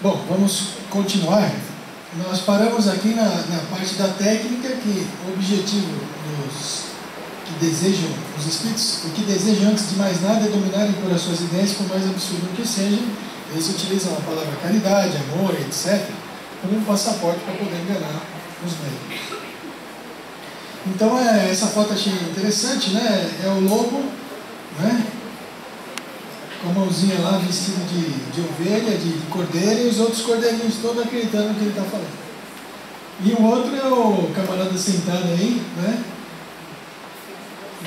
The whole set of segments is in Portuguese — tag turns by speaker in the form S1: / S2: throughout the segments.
S1: Bom, vamos continuar. Nós paramos aqui na parte da técnica, que o objetivo dos que desejam, os espíritos, o que desejam antes de mais nada é dominarem por as suas ideias, por mais absurdo que sejam. Eles utilizam a palavra caridade, amor, etc., como um passaporte para poder enganar os médicos. Então, essa foto achei interessante, né? É o lobo, né? Com a mãozinha lá, vestido de ovelha, de cordeiro, e os outros cordeirinhos todos acreditando no que ele está falando. E o outro é o camarada sentado aí, né?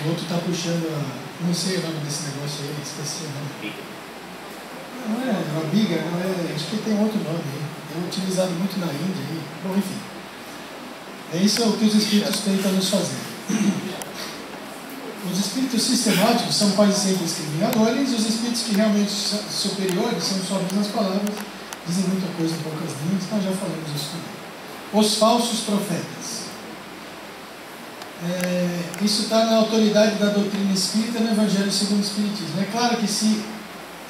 S1: O outro está puxando não sei o nome desse negócio aí, esqueci o nome. Não é uma biga, não é, acho que tem outro nome aí. É utilizado muito na Índia aí. Bom, enfim. É isso o que os espíritos tentam nos fazer. Os espíritos sistemáticos são quase sempre discriminadores, e os espíritos que realmente são superiores são suaves nas palavras, dizem muita coisa em poucas linhas, nós já falamos isso também. Os falsos profetas. Isso está na autoridade da doutrina espírita no Evangelho segundo o Espiritismo. É claro que se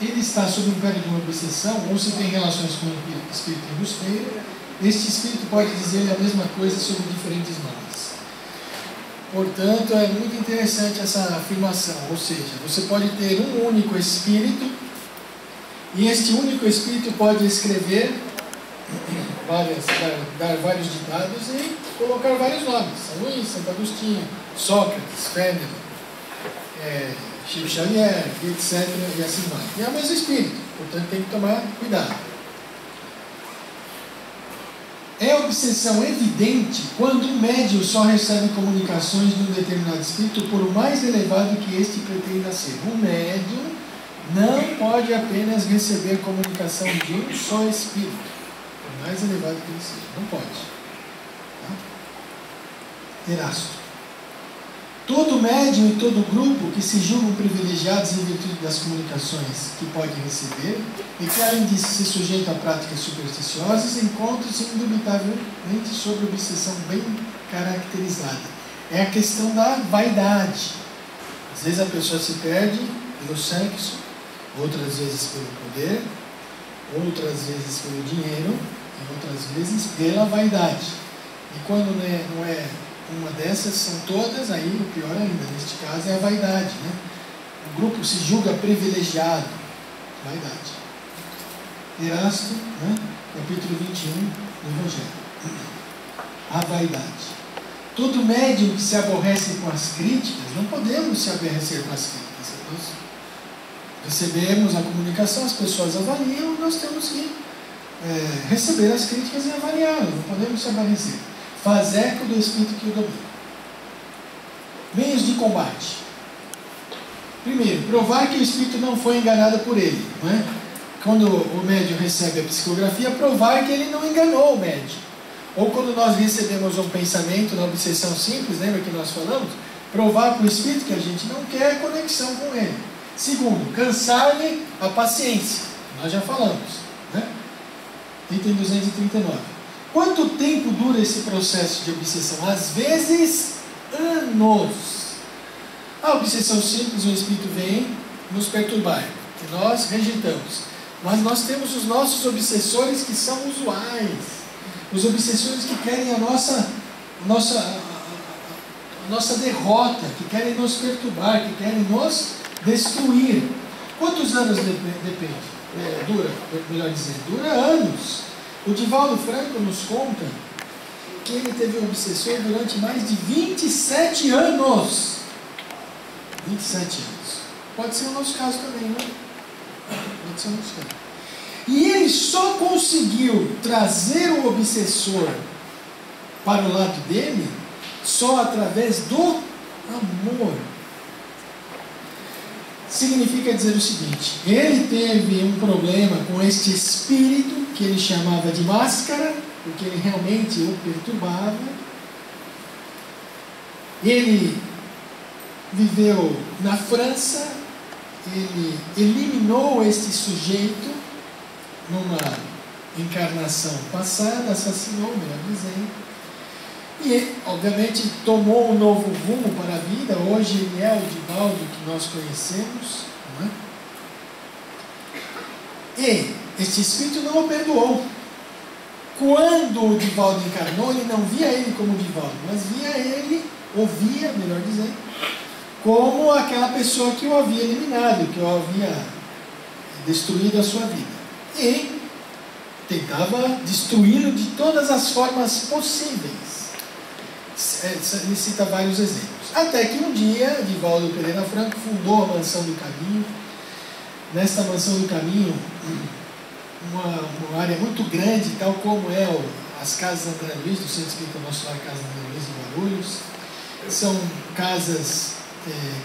S1: ele está sob o império de uma obsessão, ou se tem relações com o espírito embusteiro, este espírito pode dizer a mesma coisa sob diferentes nomes. Portanto, é muito interessante essa afirmação, ou seja, você pode ter um único espírito, e este único espírito pode escrever dar vários ditados e colocar vários nomes: São Luís, Santo Agostinho, Sócrates, Fênelon, Chico Xavier, etc. e assim vai. E é o mesmo espírito, portanto tem que tomar cuidado. É obsessão evidente quando um médium só recebe comunicações de um determinado espírito, por mais elevado que este pretenda ser. Um médium não pode apenas receber comunicação de um só espírito, por mais elevado que ele seja. Não pode. Tá? Erasto. Todo médium e todo grupo que se julgam privilegiados em virtude das comunicações que pode receber e que, além disso, se sujeitam a práticas supersticiosas, encontram-se indubitavelmente sobre obsessão bem caracterizada. É a questão da vaidade. Às vezes a pessoa se perde pelo sexo, outras vezes pelo poder, outras vezes pelo dinheiro e outras vezes pela vaidade. E quando não é uma dessas, são todas, aí o pior ainda, neste caso, é a vaidade, né? O grupo se julga privilegiado. Vaidade. Erasto, né? Capítulo 21 do Evangelho. A vaidade. Todo médium que se aborrece com as críticas, não podemos se aborrecer com as críticas. Nós recebemos a comunicação, as pessoas avaliam, nós temos que receber as críticas e avaliá-las, não podemos se aborrecer. Faz eco do espírito que o domina. Meios de combate. Primeiro, provar que o espírito não foi enganado por ele. Não é? Quando o médium recebe a psicografia, provar que ele não enganou o médium. Ou quando nós recebemos um pensamento na obsessão simples, lembra que nós falamos? Provar para o espírito que a gente não quer conexão com ele. Segundo, cansar-lhe a paciência. Nós já falamos. Né? Item 239. Quanto tempo dura esse processo de obsessão? Às vezes, anos. A obsessão simples, o espírito vem nos perturbar, que nós rejeitamos. Mas nós temos os nossos obsessores que são usuais. Os obsessores que querem a nossa derrota, que querem nos perturbar, que querem nos destruir. Quantos anos dura, melhor dizendo? Dura anos. O Divaldo Franco nos conta que ele teve um obsessor durante mais de 27 anos. 27 anos. Pode ser o nosso caso também, não é? Pode ser o nosso caso. E ele só conseguiu trazer o obsessor para o lado dele só através do amor. Significa dizer o seguinte: ele teve um problema com este espírito que ele chamava de máscara, porque ele realmente o perturbava. Ele viveu na França, ele eliminou este sujeito numa encarnação passada, assassinou, melhor dizendo. E, obviamente, tomou um novo rumo para a vida. Hoje ele é o Divaldo que nós conhecemos. Não é? E este espírito não o perdoou. Quando o Divaldo encarnou, ele não via ele como Divaldo, mas via ele, ouvia, melhor dizendo, como aquela pessoa que o havia eliminado, que o havia destruído a sua vida. E tentava destruí-lo de todas as formas possíveis. Ele cita vários exemplos. Até que um dia, Divaldo Pereira Franco fundou a Mansão do Caminho. Nesta Mansão do Caminho, uma área muito grande, tal como as casas André Luiz, do Centro Espírita Nosso Lar, Casa André Luiz em Guarulhos. São casas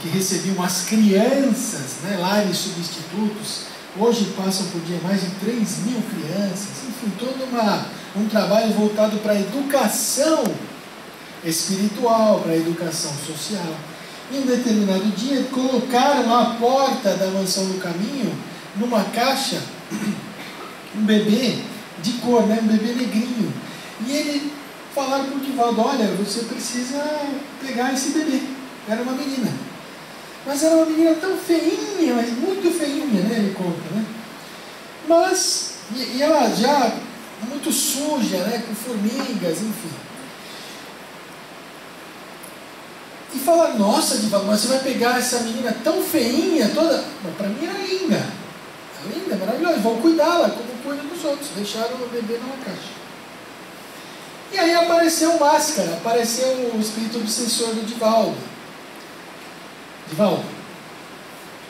S1: que recebiam as crianças, né, lares substitutos. Hoje passam por dia mais de 3.000 crianças. Enfim, todo um trabalho voltado para a educação espiritual, para a educação social. Em um determinado dia, colocaram à porta da Mansão do Caminho, numa caixa, um bebê de cor, né? Um bebê negrinho. E ele falaram para o Divaldo: olha, você precisa pegar esse bebê. Era uma menina. Mas era uma menina tão feinha, mas muito feinha, né? Ele conta, né? Mas, e ela já muito suja, né? Com formigas, enfim. E falaram: nossa, Divaldo, mas você vai pegar essa menina tão feinha, toda... Mas para mim era linda. Era linda, maravilhosa. Vão cuidá-la como cuidam dos outros. Deixaram o bebê numa caixa. E aí apareceu Máscara, apareceu o espírito obsessor do Divaldo. Divaldo: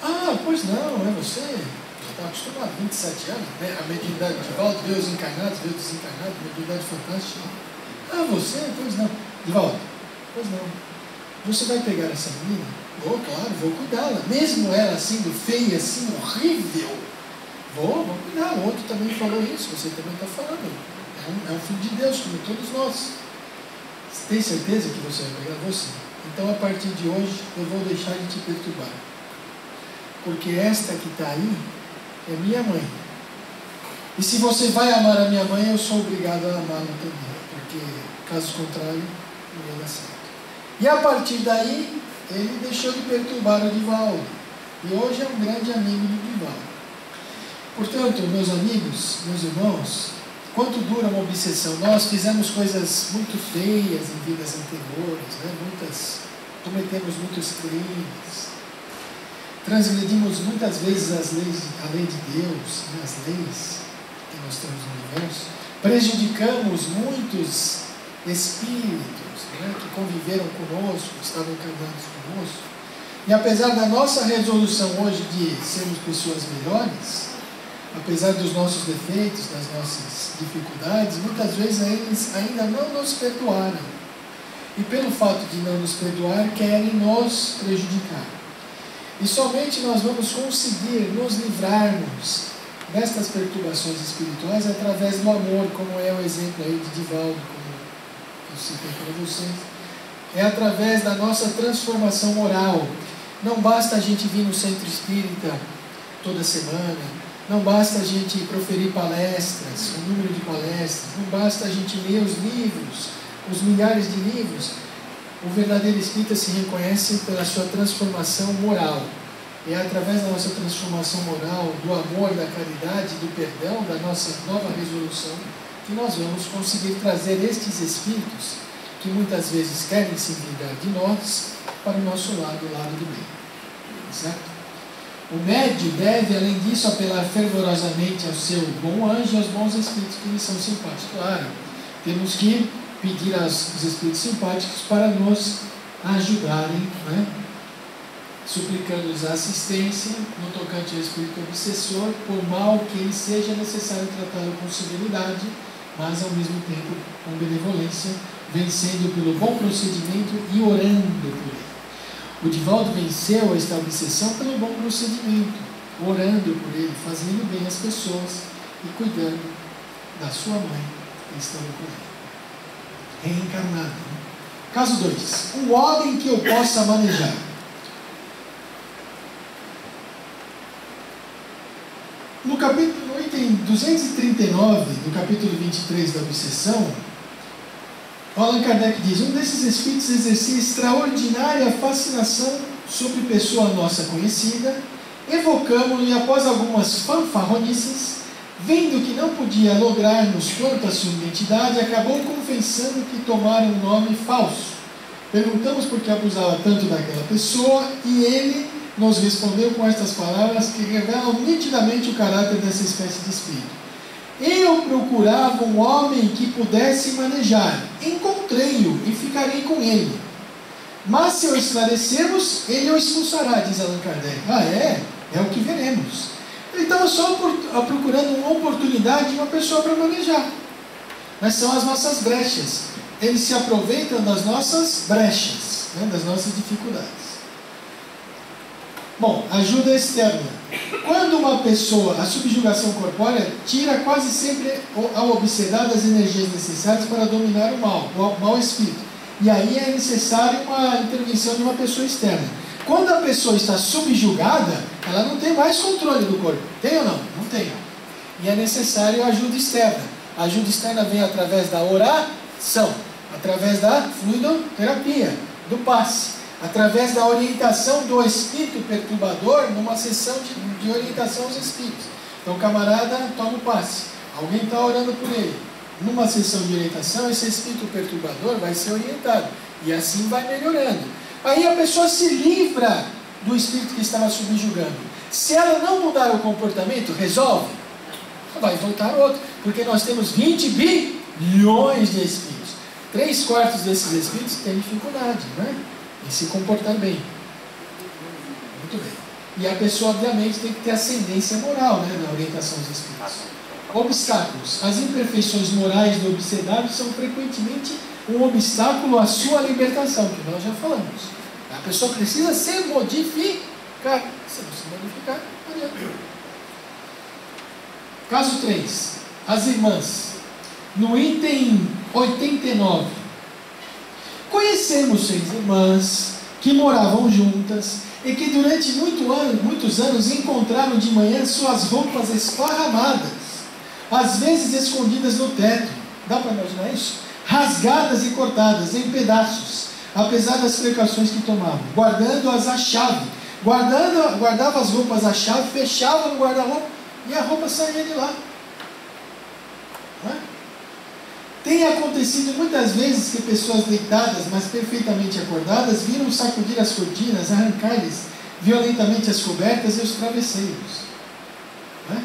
S1: ah, pois não, é você? Já está acostumado, 27 anos, né? A mediunidade de Divaldo, vê os encarnados, vê os desencarnados, mediunidade fantástica. Ah, você? Pois não. Divaldo: pois não. Você vai pegar essa menina? Vou, claro, vou cuidá-la. Mesmo ela sendo feia, assim, horrível. Vou cuidar. O outro também falou isso, você também está falando. É um filho de Deus, como todos nós. Você tem certeza que você vai pegar? Você. Então, a partir de hoje, eu vou deixar de te perturbar. Porque esta que está aí é minha mãe. E se você vai amar a minha mãe, eu sou obrigado a amá-la também. Porque, caso contrário, não ia dar certo. E a partir daí, ele deixou de perturbar o Divaldo. E hoje é um grande amigo do Divaldo. Portanto, meus amigos, meus irmãos, quanto dura uma obsessão? Nós fizemos coisas muito feias em vidas anteriores, né? Cometemos muitos crimes, transgredimos muitas vezes a lei de Deus, né? As leis que nós temos no universo, prejudicamos muitos espíritos, né, que conviveram conosco, estavam encarnados conosco. E apesar da nossa resolução hoje de sermos pessoas melhores, apesar dos nossos defeitos, das nossas dificuldades, muitas vezes eles ainda não nos perdoaram. E pelo fato de não nos perdoar, querem nos prejudicar. E somente nós vamos conseguir nos livrarmos destas perturbações espirituais através do amor, como é o exemplo aí de Divaldo, eu citei para vocês. É através da nossa transformação moral. Não basta a gente vir no centro espírita toda semana, não basta a gente proferir palestras, o número de palestras, não basta a gente ler os livros, os milhares de livros. O verdadeiro espírita se reconhece pela sua transformação moral. É através da nossa transformação moral, do amor, da caridade, do perdão, da nossa nova resolução, que nós vamos conseguir trazer estes espíritos que muitas vezes querem se vingar de nós para o nosso lado, o lado do bem. Certo? O médium deve, além disso, apelar fervorosamente ao seu bom anjo e aos bons espíritos que lhe são simpáticos. Claro, temos que pedir aos espíritos simpáticos para nos ajudarem, né? Suplicando-lhes a assistência no tocante ao espírito obsessor, por mal que ele seja necessário tratá-lo com severidade, mas ao mesmo tempo com benevolência, vencendo pelo bom procedimento e orando por ele. O Divaldo venceu esta obsessão pelo bom procedimento, orando por ele, fazendo bem às pessoas e cuidando da sua mãe, que estava com ele. Reencarnado. Caso 2. Um homem que eu possa manejar. No item 239, do capítulo 23 da obsessão, Allan Kardec diz: um desses espíritos exercia extraordinária fascinação sobre pessoa nossa conhecida, evocamos-lo e após algumas fanfarronices, Vendo que não podia lograr-nos quanto à sua identidade, acabou confessando que tomara um nome falso. Perguntamos por que abusava tanto daquela pessoa, e ele nos respondeu com estas palavras que revelam nitidamente o caráter dessa espécie de espírito. Eu procurava um homem que pudesse manejar. Encontrei-o e ficarei com ele. Mas se o esclarecermos, ele o expulsará, diz Allan Kardec. É o que veremos. Ele estava só procurando uma oportunidade de uma pessoa para manejar. Mas são as nossas brechas. Eles se aproveitam das nossas brechas, né, das nossas dificuldades. Bom, ajuda externa. Quando uma pessoa, a subjugação corpórea tira quase sempre ao obsedar das energias necessárias para dominar o mau espírito. E aí é necessário uma intervenção de uma pessoa externa. Quando a pessoa está subjugada, ela não tem mais controle do corpo. Tem ou não? Não tem. E é necessário ajuda externa. A ajuda externa vem através da oração, através da fluidoterapia, do passe, através da orientação do espírito perturbador numa sessão de orientação aos espíritos. Então o camarada toma o passe, alguém está orando por ele. Numa sessão de orientação, esse espírito perturbador vai ser orientado, e assim vai melhorando. Aí a pessoa se livra do espírito que estava subjugando. Se ela não mudar o comportamento, resolve? Vai voltar outro, porque nós temos 20 bilhões de espíritos. 3/4 desses espíritos têm dificuldade, né, em se comportar bem. Muito bem. E a pessoa, obviamente, tem que ter ascendência moral, né, na orientação dos espíritos. Obstáculos. As imperfeições morais do obsedado são frequentemente um obstáculo à sua libertação, que nós já falamos. A pessoa precisa se modificar. Se não se modificar, não adianta. Caso 3. As irmãs. No item 89. Conhecemos 6 irmãs que moravam juntas e que durante muitos anos encontraram de manhã suas roupas esparramadas, às vezes escondidas no teto. Dá para imaginar isso? Rasgadas e cortadas em pedaços, apesar das precauções que tomavam, guardando-as à chave. Guardava as roupas à chave, fechava no guarda-roupa e a roupa saía de lá. Não é? Tem acontecido muitas vezes que pessoas deitadas, mas perfeitamente acordadas, viram sacudir as cortinas, arrancar-lhes violentamente as cobertas e os travesseiros. Não é?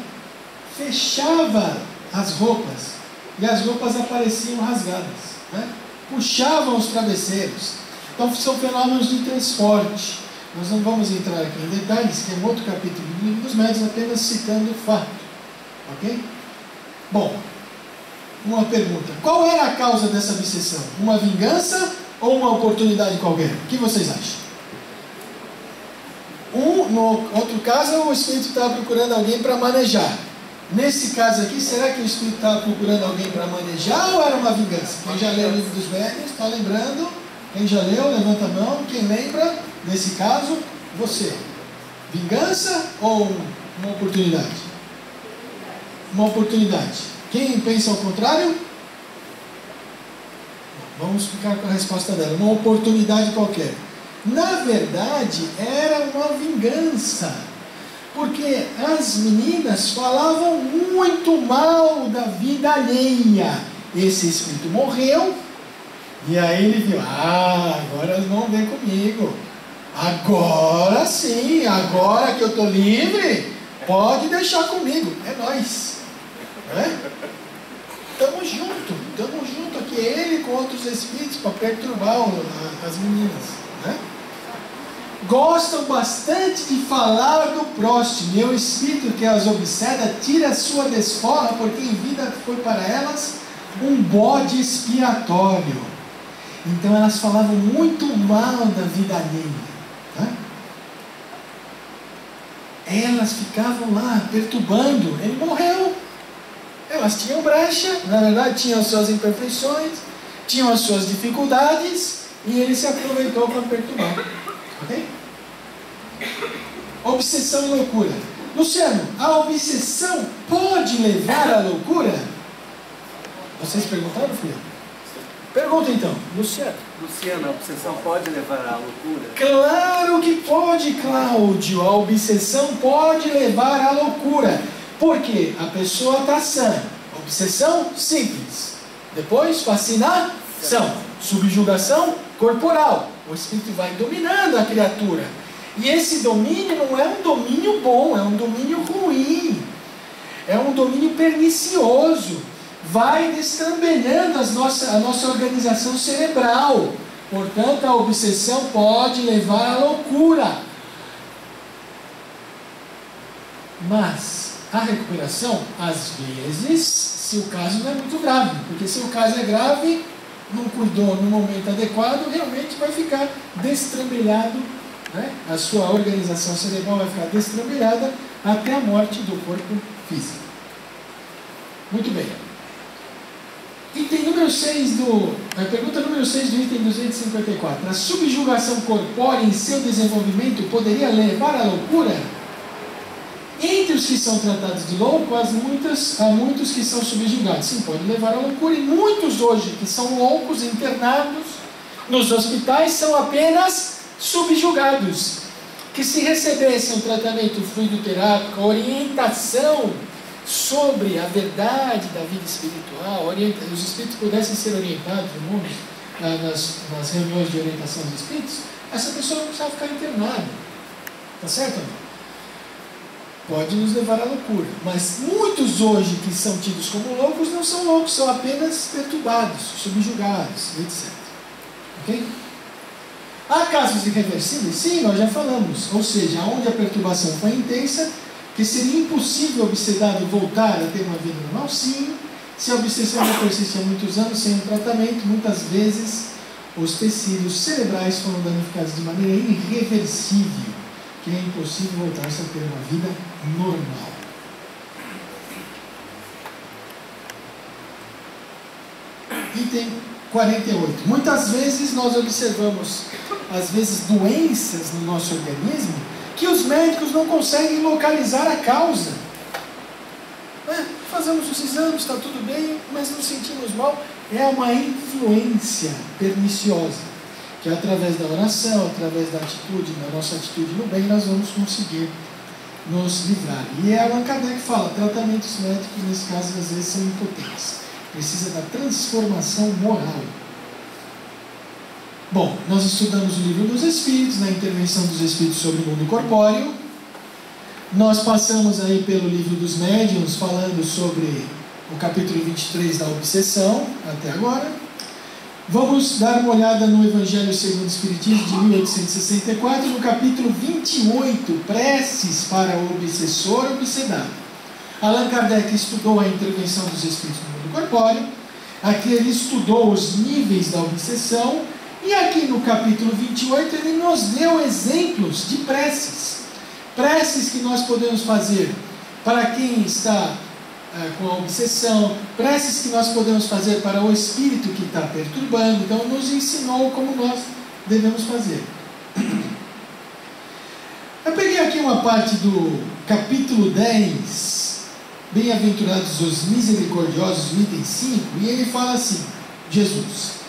S1: Fechava as roupas e as roupas apareciam rasgadas, né? Puxavam os travesseiros. Então são fenômenos de transporte. Nós não vamos entrar aqui em detalhes, que é um outro capítulo do Livro dos Médiuns, apenas citando o fato. Ok? Bom, uma pergunta. Qual era a causa dessa obsessão? Uma vingança ou uma oportunidade qualquer? O que vocês acham? No outro caso, o espírito estava procurando alguém para manejar. Nesse caso aqui, será que o espírito estava procurando alguém para manejar ou era uma vingança? Quem já leu o Livro dos Médiuns, está lembrando? Quem já leu, levanta a mão. Quem lembra, nesse caso, você. Vingança ou uma oportunidade? Uma oportunidade. Quem pensa ao contrário? Vamos ficar com a resposta dela. Uma oportunidade qualquer. Na verdade, era uma vingança. Porque as meninas falavam muito mal da vida alheia. Esse espírito morreu, e aí ele viu, agora elas vão ver comigo. Agora sim, agora que eu estou livre, pode deixar comigo. É nós. Estamos juntos aqui, ele com outros espíritos, para perturbar as meninas. Né? Gostam bastante de falar do próximo, e o espírito que as obseda tira a sua desforra, porque em vida foi para elas um bode expiatório. Então elas falavam muito mal da vida alheia. Né? Elas ficavam lá perturbando. Ele morreu. Elas tinham brecha, na verdade tinham as suas imperfeições, tinham as suas dificuldades, e ele se aproveitou para perturbar. Ok? Obsessão e loucura. Luciano, a obsessão pode levar à loucura? Vocês perguntaram, filho? Pergunta então, Luciano.
S2: Luciano, a obsessão pode levar à loucura?
S1: Claro que pode, Cláudio. A obsessão pode levar à loucura. Porque a pessoa está sã. Obsessão simples. Depois, fascinação. Subjugação corporal. O espírito vai dominando a criatura. E esse domínio não é um domínio bom, é um domínio ruim. É um domínio pernicioso. Vai destrambelhando a nossa organização cerebral. Portanto, a obsessão pode levar à loucura. Mas a recuperação, às vezes, se o caso não é muito grave. Porque se o caso é grave, não cuidou no momento adequado, realmente vai ficar destrambelhado, né? A sua organização cerebral vai ficar destrambelhada até a morte do corpo físico. Muito bem. Item número 6 pergunta número 6 do item 254. A subjugação corpórea em seu desenvolvimento poderia levar à loucura? Entre os que são tratados de louco, há muitos que são subjugados. Sim, pode levar à loucura. E muitos hoje que são loucos, internados nos hospitais, são apenas subjugados. Que se recebessem um tratamento fluidoterápico, orientação sobre a verdade da vida espiritual, os espíritos pudessem ser orientados nas reuniões de orientação dos espíritos, essa pessoa não precisava ficar internada. Está certo ou não? Pode nos levar à loucura. Mas muitos hoje que são tidos como loucos não são loucos, são apenas perturbados, subjugados, etc. Ok? Há casos irreversíveis? Sim, nós já falamos. Ou seja, onde a perturbação foi intensa, que seria impossível o obsedado voltar a ter uma vida normal? Sim. Se a obsessão já persiste há muitos anos sem um tratamento, muitas vezes os tecidos cerebrais foram danificados de maneira irreversível, que é impossível voltar-se a ter uma vida normal. Item 48. Muitas vezes nós observamos, às vezes, doenças no nosso organismo que os médicos não conseguem localizar a causa. Fazemos os exames, está tudo bem, mas nos sentimos mal. É uma influência perniciosa, que através da oração, através da atitude, da nossa atitude no bem, nós vamos conseguir nos livrar. E Allan Kardec fala, tratamentos médicos, nesse caso, às vezes são impotentes. Precisa da transformação moral. Bom, nós estudamos o livro dos Espíritos, na intervenção dos Espíritos sobre o mundo corpóreo. Nós passamos aí pelo livro dos Médiuns, falando sobre o capítulo 23 da obsessão, até agora. Vamos dar uma olhada no Evangelho segundo o Espiritismo de 1864, no capítulo 28, preces para o obsessor obsedado. Allan Kardec estudou a intervenção dos espíritos no mundo corpóreo. Aqui ele estudou os níveis da obsessão. E aqui no capítulo 28 ele nos deu exemplos de preces. Preces que nós podemos fazer para quem está com a obsessão, preces que nós podemos fazer para o espírito que está perturbando. Então nos ensinou como nós devemos fazer. Eu peguei aqui uma parte do capítulo 10, Bem-aventurados os misericordiosos, no item 5, e ele fala assim, Jesus: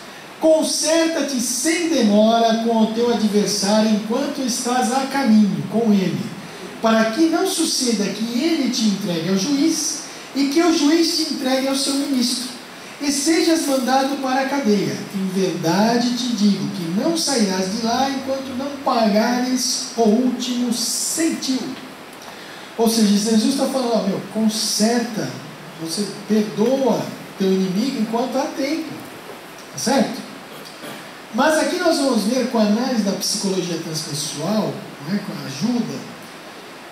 S1: conserta-te sem demora com o teu adversário enquanto estás a caminho com ele, para que não suceda que ele te entregue ao juiz e que o juiz te entregue ao seu ministro, e sejas mandado para a cadeia. Em verdade te digo que não sairás de lá enquanto não pagares o último centil. Ou seja, Jesus está falando, conserta, você perdoa teu inimigo enquanto há tempo. Tá certo? Mas aqui nós vamos ver, com a análise da psicologia transpessoal, né, com a ajuda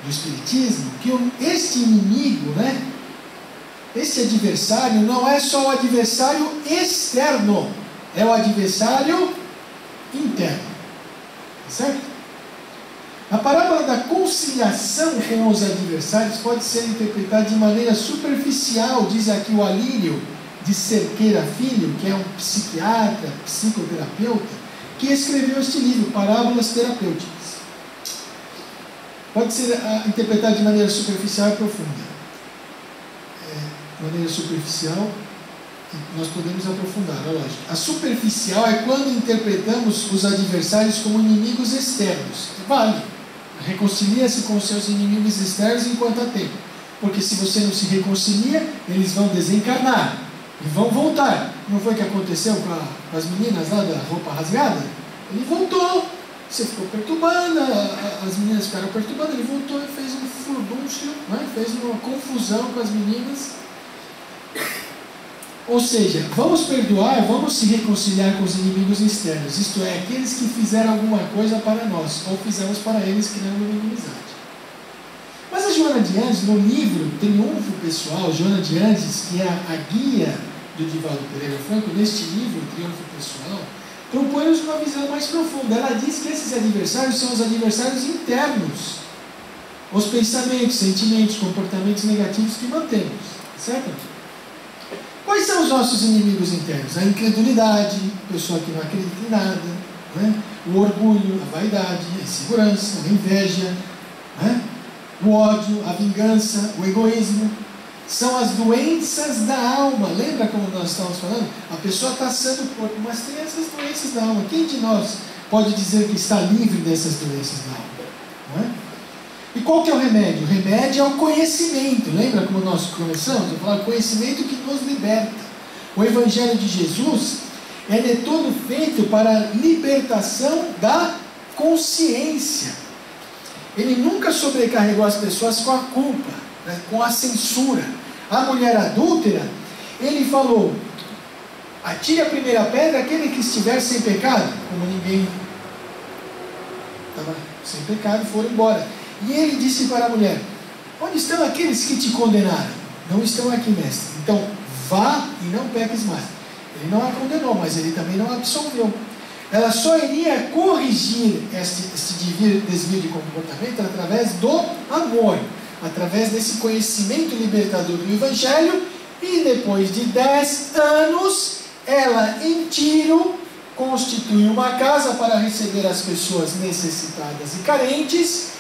S1: do Espiritismo, que este inimigo, este adversário, não é só o adversário externo, é o adversário interno. Tá certo? A parábola da conciliação com os adversários pode ser interpretada de maneira superficial, diz aqui o Alírio de Cerqueira Filho, que é um psiquiatra, psicoterapeuta, que escreveu este livro, Parábolas Terapêuticas. Pode ser interpretado de maneira superficial e profunda. De maneira superficial, nós podemos aprofundar, é lógico. A superficial é quando interpretamos os adversários como inimigos externos. Vale. Reconcilia-se com seus inimigos externos enquanto há tempo. Porque se você não se reconcilia, eles vão desencarnar e vão voltar. Não foi o que aconteceu com as meninas lá da roupa rasgada? Ele voltou. Você ficou perturbando, as meninas ficaram perturbando, ele voltou e fez um furdúncio, né? Fez uma confusão com as meninas. Ou seja, vamos perdoar, vamos se reconciliar com os inimigos externos, isto é, aqueles que fizeram alguma coisa para nós, ou fizemos para eles, criando uma inimizade. Mas a Joana de Andes, no livro Triunfo Pessoal, Joana de Andes, que é a guia do Divaldo Pereira Franco, neste livro, Triunfo Pessoal, propõe-nos uma visão mais profunda. Ela diz que esses adversários são os adversários internos, os pensamentos, sentimentos, comportamentos negativos que mantemos, certo? Quais são os nossos inimigos internos? A incredulidade, a pessoa que não acredita em nada, né? O orgulho, a vaidade, a insegurança, a inveja, né? O ódio, a vingança, o egoísmo. São as doenças da alma. Lembra como nós estávamos falando? A pessoa está sã do corpo, mas tem essas doenças da alma. Quem de nós pode dizer que está livre dessas doenças da alma? Não é? E qual que é o remédio? O remédio é o conhecimento. Lembra como nós começamos? Eu falo, conhecimento que nos liberta. O Evangelho de Jesus, ele é todo feito para a libertação da consciência. Ele nunca sobrecarregou as pessoas com a culpa, né, com a censura. A mulher adúltera, ele falou, atire a primeira pedra aquele que estiver sem pecado. Como ninguém estava sem pecado, foram embora. E ele disse para a mulher, onde estão aqueles que te condenaram? Não estão aqui, mestre. Então, vá e não peques mais. Ele não a condenou, mas ele também não a absolveu. Ela só iria corrigir esse desvio de comportamento através do amor, através desse conhecimento libertador do Evangelho, e depois de 10 anos, ela em Tiro constituiu uma casa para receber as pessoas necessitadas e carentes.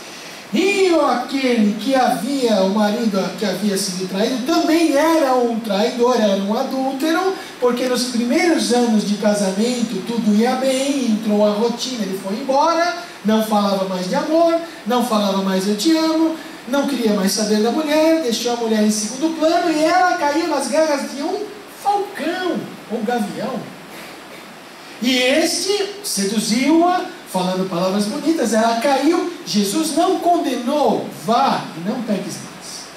S1: E aquele que havia, o marido que havia sido traído, também era um traidor, era um adúltero, porque nos primeiros anos de casamento tudo ia bem, entrou a rotina, ele foi embora, não falava mais de amor, não falava mais eu te amo, não queria mais saber da mulher, deixou a mulher em segundo plano e ela caiu nas garras de um falcão, um gavião. E este seduziu-a, falando palavras bonitas, ela caiu. Jesus não condenou, vá e não peques mais.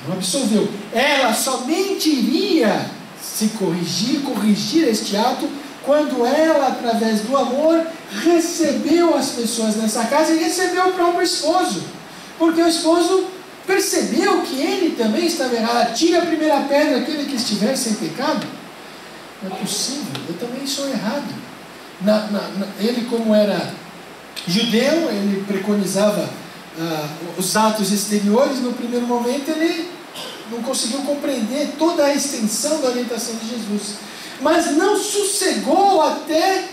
S1: Não absolveu. Ela somente iria se corrigir este ato, quando ela, através do amor, recebeu as pessoas nessa casa e recebeu o próprio esposo. Porque o esposo percebeu que ele também estava errado. Tira a primeira pedra aquele que estiver sem pecado. Não é possível, eu também sou errado. Ele, como era judeu, ele preconizava os atos exteriores. No primeiro momento ele não conseguiu compreender toda a extensão da orientação de Jesus, mas não sossegou até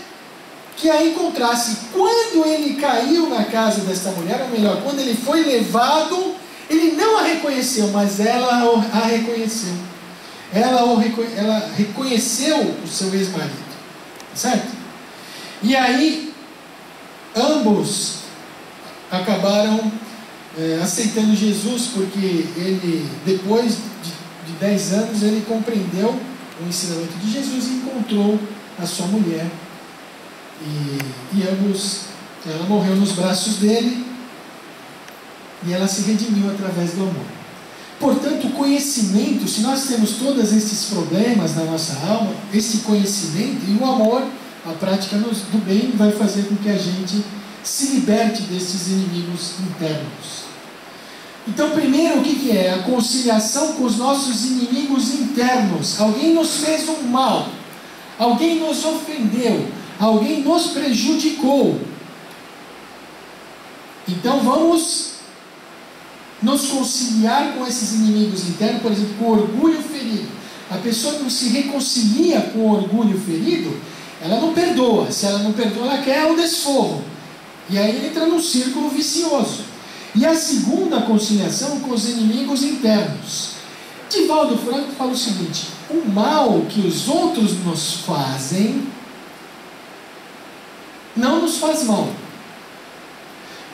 S1: que a encontrasse. Quando ele caiu na casa desta mulher, ou melhor, quando ele foi levado, ele não a reconheceu, mas ela a reconheceu. Ela reconheceu o seu ex-marido, certo? E aí, ambos acabaram aceitando Jesus, porque ele, depois de 10 anos, ele compreendeu o ensinamento de Jesus e encontrou a sua mulher. E ambos, ela morreu nos braços dele e ela se redimiu através do amor. Portanto, o conhecimento, se nós temos todos esses problemas na nossa alma, esse conhecimento e o amor, a prática do bem, vai fazer com que a gente se liberte desses inimigos internos. Então, primeiro, o que é? A conciliação com os nossos inimigos internos. Alguém nos fez um mal, alguém nos ofendeu, alguém nos prejudicou. Então, vamos nos conciliar com esses inimigos internos, por exemplo, com o orgulho ferido. A pessoa que se reconcilia com o orgulho ferido, ela não perdoa. Se ela não perdoa, ela quer o desforro. E aí entra num círculo vicioso. E a segunda conciliação com os inimigos internos. Divaldo Franco fala o seguinte: o mal que os outros nos fazem não nos faz mal.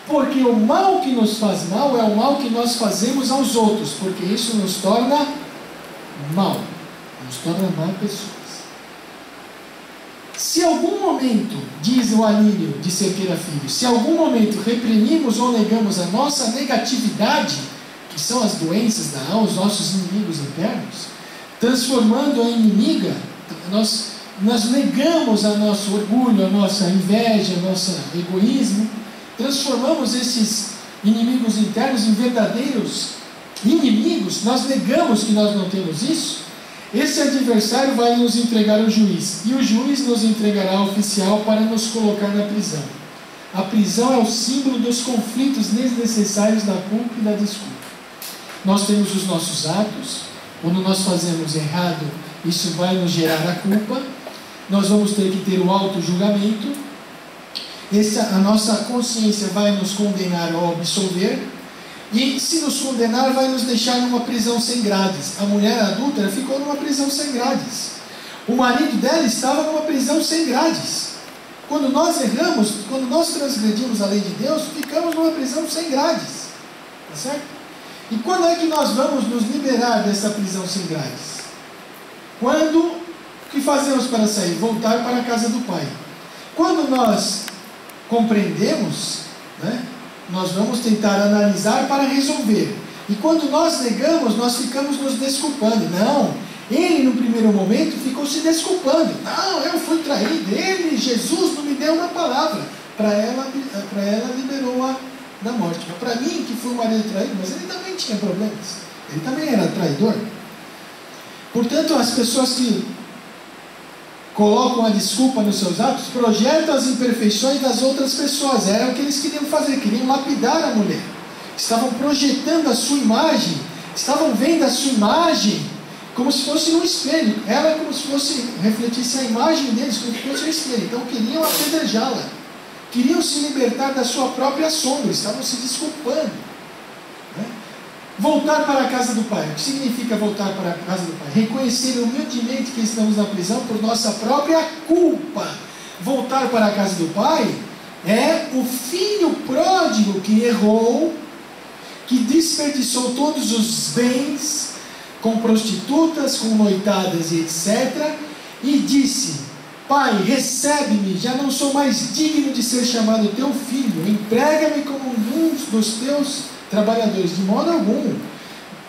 S1: Porque o mal que nos faz mal é o mal que nós fazemos aos outros, porque isso nos torna mal, nos torna má pessoas. Se algum momento, diz o Alírio de Cerqueira Filho, se algum momento reprimimos ou negamos a nossa negatividade, que são as doenças da alma, os nossos inimigos internos, transformando-a em inimiga, nós negamos a nosso orgulho, a nossa inveja, o nosso egoísmo, transformamos esses inimigos internos em verdadeiros inimigos, nós negamos que nós não temos isso, esse adversário vai nos entregar ao juiz, e o juiz nos entregará ao oficial para nos colocar na prisão. A prisão é o símbolo dos conflitos desnecessários da culpa e da desculpa. Nós temos os nossos atos, quando nós fazemos errado, isso vai nos gerar a culpa, nós vamos ter que ter o auto-julgamento, a nossa consciência vai nos condenar ou absolver, e se nos condenar vai nos deixar numa prisão sem grades. A mulher adúltera ficou numa prisão sem grades, o marido dela estava numa prisão sem grades. Quando nós erramos, quando nós transgredimos a lei de Deus, ficamos numa prisão sem grades, tá certo? E quando é que nós vamos nos liberar dessa prisão sem grades? Quando, o que fazemos para sair? Voltar para a casa do Pai. Quando nós compreendemos, né, nós vamos tentar analisar para resolver. E quando nós negamos, nós ficamos nos desculpando. Não, ele no primeiro momento ficou se desculpando. Não, eu fui traído, Jesus não me deu uma palavra. Para ela liberou-a da morte. Mas para mim, que fui um marido traído, mas ele também tinha problemas. Ele também era traidor. Portanto, as pessoas que colocam a desculpa nos seus atos, projetam as imperfeições das outras pessoas. Era o que eles queriam fazer, queriam lapidar a mulher. Estavam projetando a sua imagem, estavam vendo a sua imagem como se fosse um espelho. Ela como se fosse, refletisse a imagem deles como se fosse um espelho. Então queriam apedrejá-la, queriam se libertar da sua própria sombra, estavam se desculpando. Voltar para a casa do Pai. O que significa voltar para a casa do Pai? Reconhecer humildemente que estamos na prisão por nossa própria culpa. Voltar para a casa do Pai é o filho pródigo que errou, que desperdiçou todos os bens com prostitutas, com noitadas e etc. E disse: Pai, recebe-me, já não sou mais digno de ser chamado teu filho, emprega-me como um dos teus trabalhadores. De modo algum.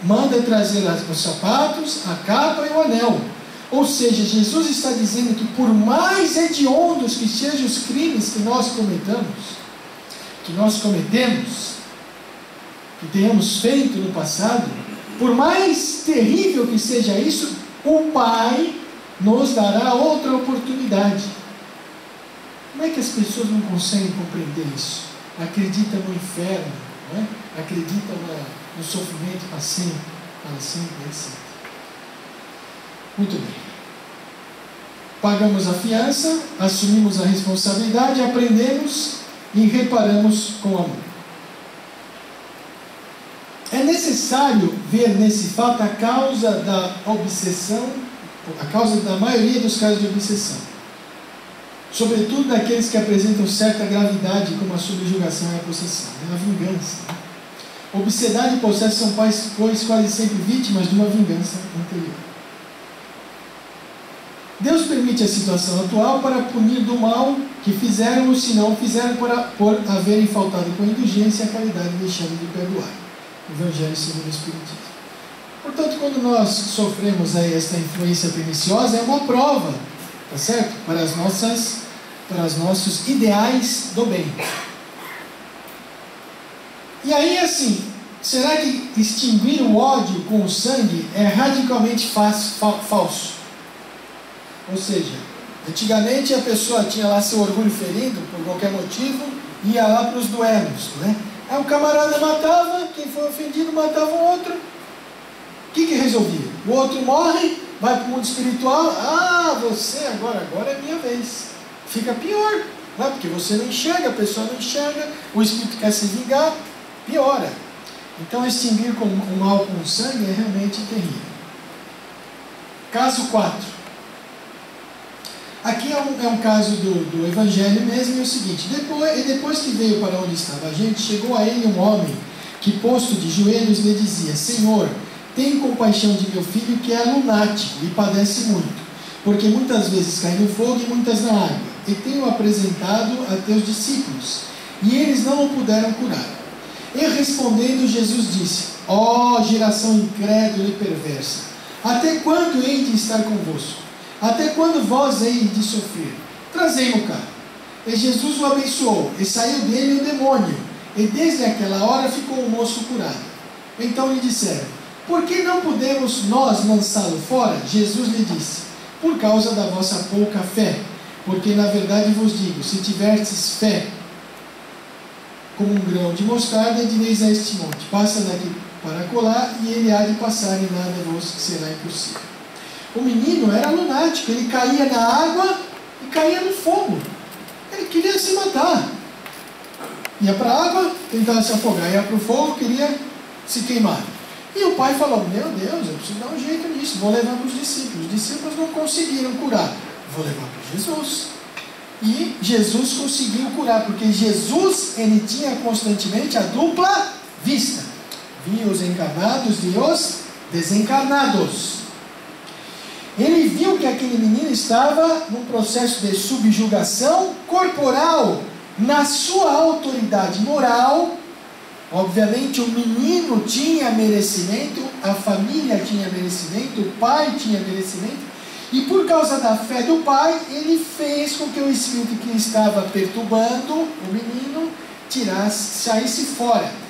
S1: Manda trazer os sapatos, a capa e o anel. Ou seja, Jesus está dizendo que por mais hediondos que sejam os crimes que nós cometemos, que tenhamos feito no passado, por mais terrível que seja isso, o Pai nos dará outra oportunidade. Como é que as pessoas não conseguem compreender isso? Acreditam no inferno, não é? Acreditam no sofrimento passivo, etc. Muito bem. Pagamos a fiança, assumimos a responsabilidade, aprendemos e reparamos com amor. É necessário ver nesse fato a causa da obsessão, a causa da maioria dos casos de obsessão, sobretudo daqueles que apresentam certa gravidade, como a subjugação e a possessão, a vingança. Obsedade e possesso são, pois, quase sempre vítimas de uma vingança anterior. Deus permite a situação atual para punir do mal que fizeram, ou se não fizeram, por haverem faltado com indulgência a caridade, deixando de perdoar. Evangelho segundo o Espiritismo. Portanto, quando nós sofremos aí esta influência perniciosa, é uma prova, tá certo? Para os nossos ideais do bem. E aí, assim, será que extinguir o ódio com o sangue é radicalmente falso? Ou seja, antigamente a pessoa tinha lá seu orgulho ferido, por qualquer motivo, ia lá para os duelos, né? Aí o camarada matava, quem foi ofendido matava o outro. O que resolvia? O outro morre, vai para o mundo espiritual, você agora é minha vez. Fica pior, né? Porque você não enxerga, a pessoa não enxerga, o espírito quer se vingar, piora. Então extinguir o mal com o sangue é realmente terrível. Caso 4. Aqui é um caso do Evangelho mesmo, e é o seguinte: depois que veio para onde estava a gente, chegou a ele um homem que, posto de joelhos, lhe dizia: Senhor, tem compaixão de meu filho, que é lunático e padece muito, porque muitas vezes cai no fogo e muitas na água, e tenho apresentado a teus discípulos, e eles não o puderam curar. E respondendo, Jesus disse: ó geração incrédula e perversa, até quando hei de estar convosco? Até quando vós hei de sofrer? Trazei-mo cá. E Jesus o abençoou, e saiu dele o demônio, e desde aquela hora ficou o moço curado. Então lhe disseram: por que não podemos nós lançá-lo fora? Jesus lhe disse: por causa da vossa pouca fé. Porque na verdade vos digo, se tiverdes fé como um grão de mostarda, direis a este monte: passa daqui para colar, e ele há de passar, e nada vos será impossível. O menino era lunático, ele caía na água e caía no fogo. Ele queria se matar. Ia para a água, tentava se afogar, ia para o fogo, queria se queimar. E o pai falou: meu Deus, eu preciso dar um jeito nisso, vou levar para os discípulos. Os discípulos não conseguiram curar, vou levar para Jesus. E Jesus conseguiu curar, porque Jesus, ele tinha constantemente a dupla vista: via os encarnados e os desencarnados. Ele viu que aquele menino estava num processo de subjugação corporal, na sua autoridade moral. Obviamente o menino tinha merecimento, a família tinha merecimento, o pai tinha merecimento, e por causa da fé do pai, ele fez com que o espírito que estava perturbando o menino saísse fora.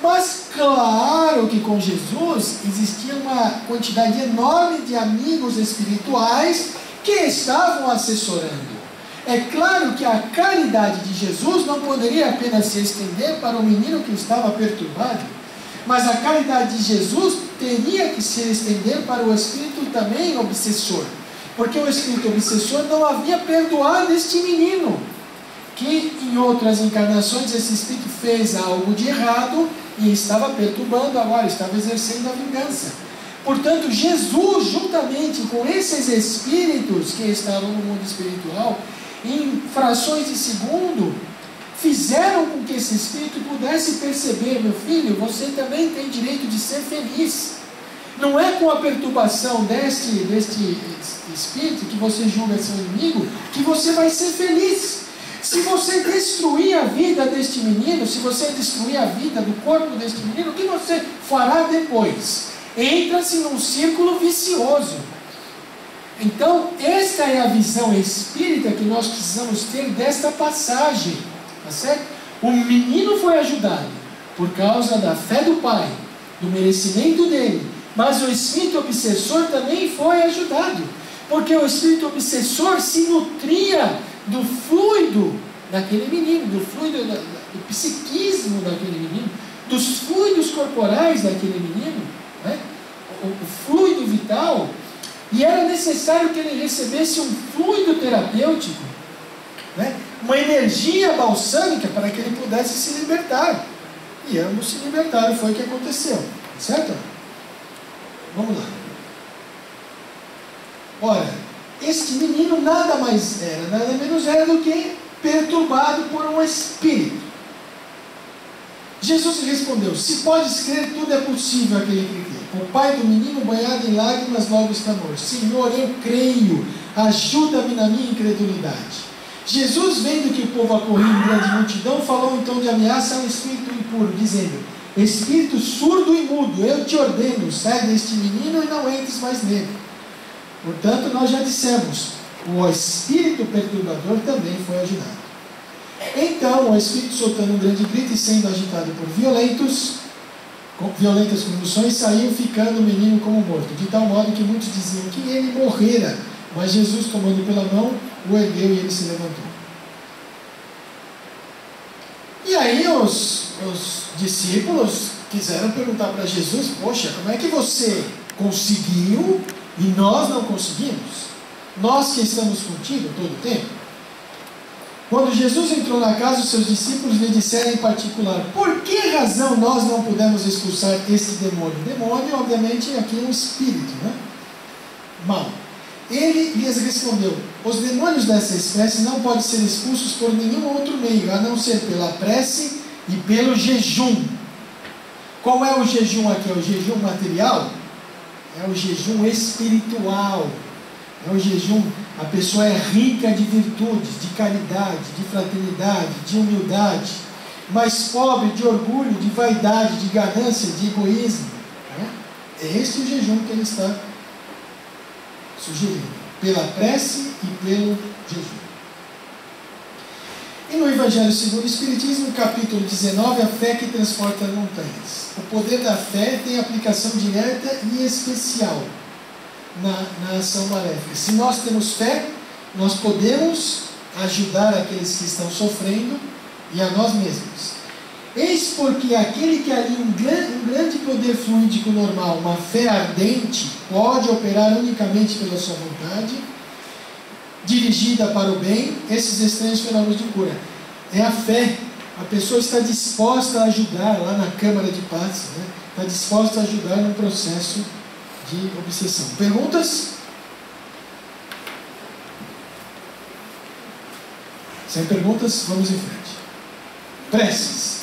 S1: Mas claro que com Jesus existia uma quantidade enorme de amigos espirituais que estavam assessorando. É claro que a caridade de Jesus não poderia apenas se estender para o menino que estava perturbado, mas a caridade de Jesus teria que se estender para o espírito também obsessor, porque o espírito obsessor não havia perdoado este menino, que em outras encarnações esse espírito fez algo de errado e estava perturbando agora, estava exercendo a vingança. Portanto, Jesus, juntamente com esses espíritos que estavam no mundo espiritual, em frações de segundo, fizeram com que esse espírito pudesse perceber: meu filho, você também tem direito de ser feliz. Não é com a perturbação deste espírito que você julga seu inimigo que você vai ser feliz. Se você destruir a vida deste menino, se você destruir a vida do corpo deste menino, o que você fará depois? Entra-se num círculo vicioso. Então, esta é a visão espírita que nós precisamos ter desta passagem, tá certo? O menino foi ajudado por causa da fé do pai, do merecimento dele, mas o espírito obsessor também foi ajudado, porque o espírito obsessor se nutria do fluido daquele menino, do fluido do psiquismo daquele menino, dos fluidos corporais daquele menino, né? o fluido vital. E era necessário que ele recebesse um fluido terapêutico, né? Uma energia balsâmica para que ele pudesse se libertar. E ambos se libertaram, foi o que aconteceu, certo? Vamos lá. Ora, este menino nada mais era, nada menos era do que perturbado por um espírito. Jesus respondeu: se podes crer, tudo é possível àquele que crê. O pai do menino, banhado em lágrimas, logo exclamou: Senhor, eu creio, ajuda-me na minha incredulidade. Jesus, vendo que o povo acorria em grande multidão, falou então de ameaça ao espírito impuro, dizendo: espírito surdo e mudo, eu te ordeno, sai deste menino e não entres mais nele. Portanto, nós já dissemos, o espírito perturbador também foi ajudado. Então, o espírito, soltando um grande grito e sendo agitado por violentas convulsões, saiu, ficando o menino como morto, de tal modo que muitos diziam que ele morrera, mas Jesus, tomando pela mão, o ergueu e ele se levantou. E aí os discípulos quiseram perguntar para Jesus: poxa, como é que você conseguiu e nós não conseguimos? Nós que estamos contigo todo o tempo. Quando Jesus entrou na casa, os seus discípulos lhe disseram em particular: por que razão nós não pudemos expulsar esse demônio? Demônio, obviamente, aqui é um espírito, né? Mal. Ele lhes respondeu: os demônios dessa espécie não podem ser expulsos por nenhum outro meio, a não ser pela prece e pelo jejum. Qual é o jejum aqui? É o jejum material? É o jejum espiritual. É o jejum, a pessoa é rica de virtudes, de caridade, de fraternidade, de humildade, mas pobre de orgulho, de vaidade, de ganância, de egoísmo. É este o jejum que ele está sugerindo, pela prece e pelo jejum. E no Evangelho segundo o Espiritismo, capítulo 19, a fé que transporta montanhas. O poder da fé tem aplicação direta e especial na ação maléfica. Se nós temos fé, nós podemos ajudar aqueles que estão sofrendo e a nós mesmos. Eis porque aquele que ali um grande poder fluídico normal, uma fé ardente, pode operar unicamente pela sua vontade, dirigida para o bem, esses estranhos fenômenos de cura. É a fé. A pessoa está disposta a ajudar lá na Câmara de Paz, está disposta a ajudar num processo de obsessão. Perguntas? Sem perguntas, vamos em frente. Preces.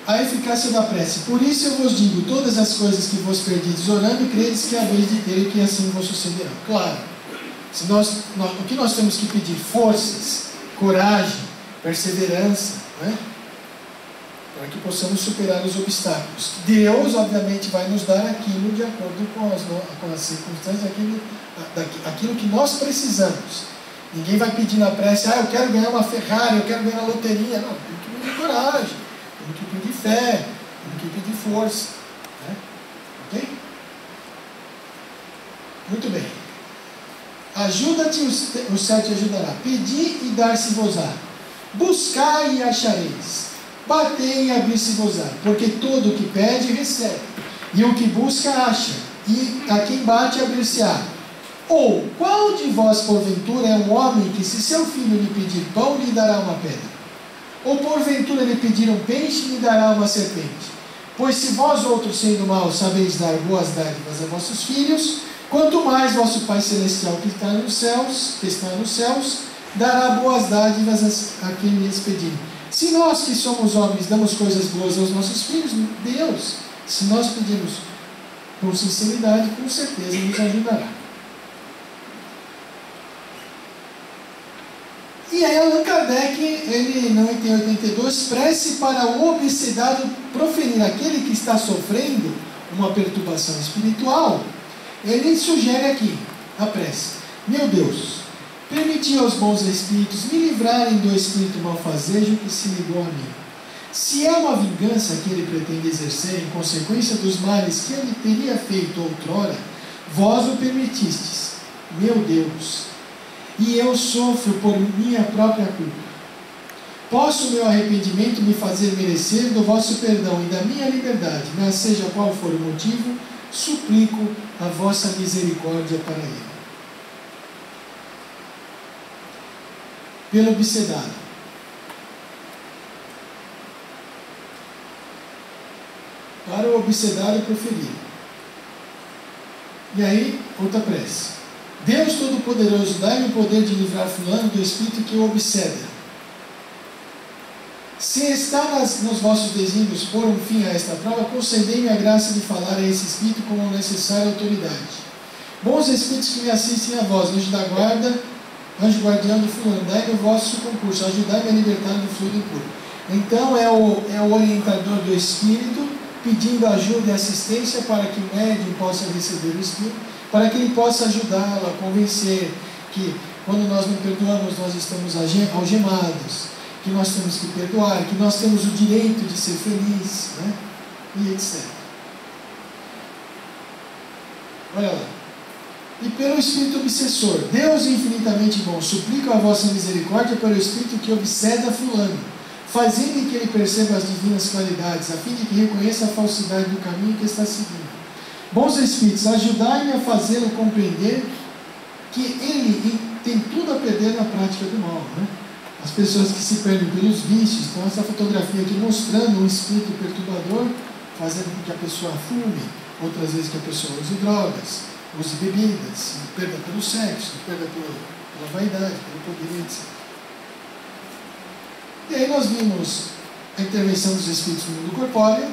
S1: A eficácia da prece. Por isso eu vos digo, todas as coisas que vos perdides orando, credes que é a vez de ter e que assim vos sucederá. Claro, se o que nós temos que pedir? Forças, coragem, perseverança, para que possamos superar os obstáculos. Deus, obviamente, vai nos dar aquilo de acordo com as circunstâncias, aquilo que nós precisamos. Ninguém vai pedir na prece: eu quero ganhar uma Ferrari, eu quero ganhar a loteria. Não, tem que pedir coragem, tem que pedir fé, tem que pedir força. Ok? Muito bem. Ajuda-te, o céu te ajudará. Pedi e dar-se-vos-á. Buscai e achareis. Batei e abrir-se-vos-á. Porque todo o que pede, recebe. E o que busca, acha. E a quem bate, abrir-se-á. Ou, qual de vós, porventura, é um homem que, se seu filho lhe pedir pão, lhe dará uma pedra? Ou, porventura, lhe pedir um peixe, lhe dará uma serpente? Pois se vós outros, sendo maus, sabeis dar boas dádivas a vossos filhos, quanto mais vosso Pai Celestial que está nos céus, dará boas dádivas a quem lhes pedir. Se nós que somos homens damos coisas boas aos nossos filhos, Deus, se nós pedimos com sinceridade, com certeza nos ajudará. E aí Allan Kardec, ele no item 82, prece para o obsedado proferir, aquele que está sofrendo uma perturbação espiritual. Ele sugere aqui a prece: meu Deus, permiti aos bons espíritos me livrarem do espírito malfazejo que se ligou a mim. Se é uma vingança que ele pretende exercer em consequência dos males que ele teria feito outrora, vós o permitistes, meu Deus, e eu sofro por minha própria culpa. Posso o meu arrependimento me fazer merecer do vosso perdão e da minha liberdade, mas seja qual for o motivo, suplico a vossa misericórdia para ele. Pelo obsedado. Para o obsedado proferir. E aí, outra prece. Deus Todo-Poderoso, dai-me o poder de livrar fulano do espírito que o obseda. Se está nos vossos desígnios pôr um fim a esta prova, concedei-me a graça de falar a esse espírito com a necessária autoridade. Bons espíritos que me assistem a vós, anjo da guarda, anjo guardião do fulano, dai-me o vosso concurso, ajudai-me a libertar do fluido impuro. Então é o orientador do espírito pedindo ajuda e assistência para que o médium possa receber o espírito, para que ele possa ajudá-lo a convencer que quando nós não perdoamos nós estamos algemados, que nós temos que perdoar, que nós temos o direito de ser feliz, e etc. Olha lá. E pelo espírito obsessor, Deus infinitamente bom, suplico a vossa misericórdia pelo espírito que obseda fulano, fazendo que ele perceba as divinas qualidades, a fim de que reconheça a falsidade do caminho que está seguindo. Bons espíritos, ajudai-me a fazê-lo compreender que ele tem tudo a perder na prática do mal. As pessoas que se perdem pelos vícios, então essa fotografia aqui mostrando um espírito perturbador, fazendo com que a pessoa fume, outras vezes que a pessoa use drogas, use bebidas, perda pelo sexo, perda pela vaidade, pelo poder, etc. E aí nós vimos a intervenção dos espíritos no mundo corpóreo,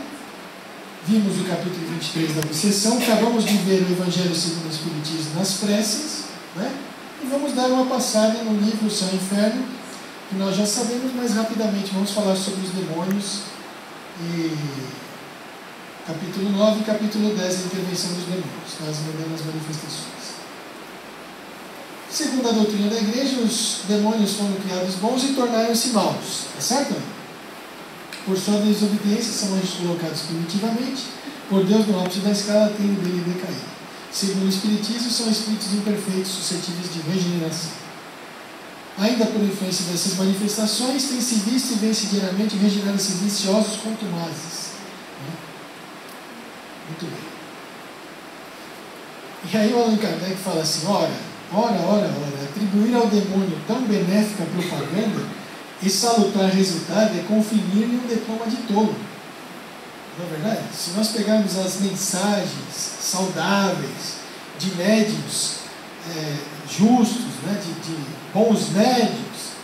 S1: vimos o capítulo 23 da obsessão, acabamos de ver o Evangelho segundo o Espiritismo nas preces, né? E vamos dar uma passada no livro O Céu e o Inferno, que nós já sabemos, mas rapidamente vamos falar sobre os demônios, e capítulo 9 e capítulo 10, a intervenção dos demônios, nas modernas manifestações. Segundo a doutrina da igreja, os demônios foram criados bons e tornaram-se maus, tá certo? Por sua desobediência são anjos colocados primitivamente, por Deus no ápice da escala tendo dele decaído. Segundo o Espiritismo, são espíritos imperfeitos suscetíveis de regeneração. Ainda por influência dessas manifestações, tem-se visto e vê-se diariamente regenerar-se viciosos contumazes. Muito bem. E aí o Allan Kardec fala assim, ora, atribuir ao demônio tão benéfica propaganda e salutar resultado é conferir-lhe um diploma de tolo. Não é verdade? Se nós pegarmos as mensagens saudáveis de médiuns justos, né, de bons médiuns,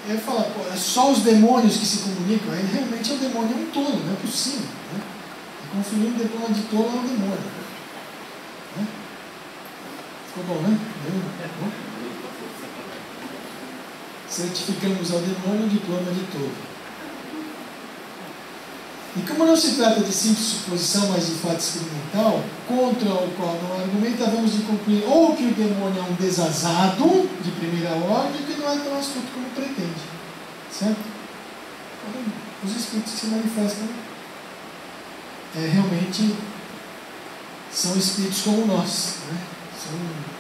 S1: eu falo, pô, é só os demônios que se comunicam, aí realmente o demônio é um tolo, não é possível. Né? E conferir um diploma de tolo é um demônio. Né? Ficou bom, né? Bom? Certificamos ao demônio o diploma de tolo. E como não se trata de simples suposição, mas de fato experimental, contra o qual não argumenta, havemos de concluir ou que o demônio é um desazado de primeira ordem, que não é tão astuto como pretende. Certo? Então, os espíritos que se manifestam realmente são espíritos como nós. Né?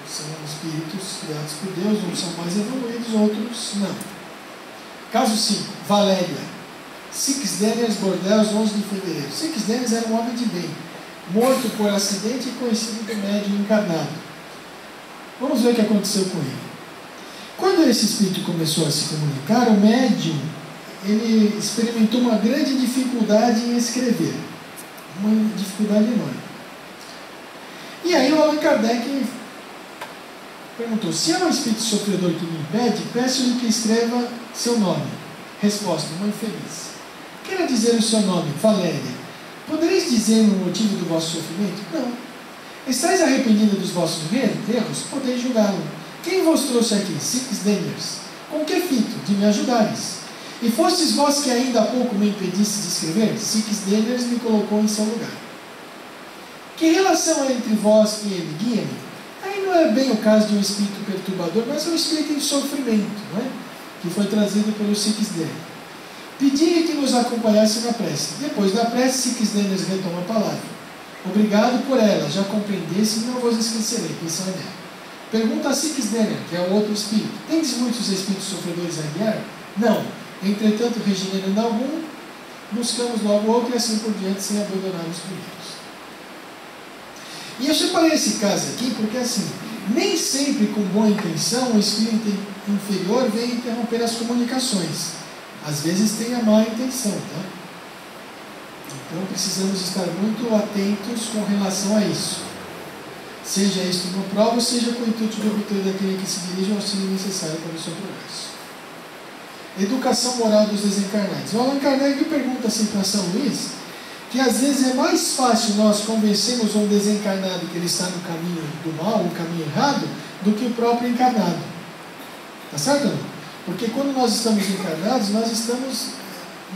S1: São espíritos criados por Deus, uns são mais evoluídos, outros não. Caso 5, Valéria. Six Daniels Bordeaux, 11 de fevereiro. Six Daniels era um homem de bem, morto por acidente e conhecido do médium encarnado. Vamos ver o que aconteceu com ele. Quando esse espírito começou a se comunicar, o médium ele experimentou uma grande dificuldade em escrever. Uma dificuldade enorme. E aí o Allan Kardec perguntou, se é um espírito sofredor que me impede, peço-lhe que escreva seu nome. Resposta, mãe feliz. Quero dizer o seu nome, Valéria. Podereis dizer-me o motivo do vosso sofrimento? Não. Estais arrependida dos vossos erros? Podeis julgá-lo. Quem vos trouxe aqui? Six Daniels. Com que fito? De me ajudares. E fostes vós que ainda há pouco me impedistes de escrever? Six Daniels me colocou em seu lugar. Que relação é entre vós e ele? Guia-me. Aí não é bem o caso de um espírito perturbador, mas é um espírito em sofrimento, não é? Que foi trazido pelo Six Daniels. Pedi-lhe que nos acompanhasse na prece. Depois da prece, Six Daniels retoma a palavra. Obrigado por ela, já compreendesse e não vos esquecerei, pensando nela. Pergunta a Six Daniels, que é o outro espírito. Tendes muitos espíritos sofredores a guiar? Não. Entretanto, regenerando algum, buscamos logo outro e assim por diante, sem abandonar os primeiros. E eu separei esse caso aqui porque, assim, nem sempre com boa intenção o espírito inferior vem interromper as comunicações. Às vezes tem a má intenção, tá? Então precisamos estar muito atentos com relação a isso. Seja isto uma prova, seja com o intuito de obter daquele que se dirige ao auxílio necessário para o seu progresso. Educação moral dos desencarnados. O Allan Kardec pergunta assim para São Luís, que às vezes é mais fácil nós convencermos um desencarnado que ele está no caminho do mal, no caminho errado, do que o próprio encarnado. Tá certo ou não? Porque quando nós estamos encarnados, nós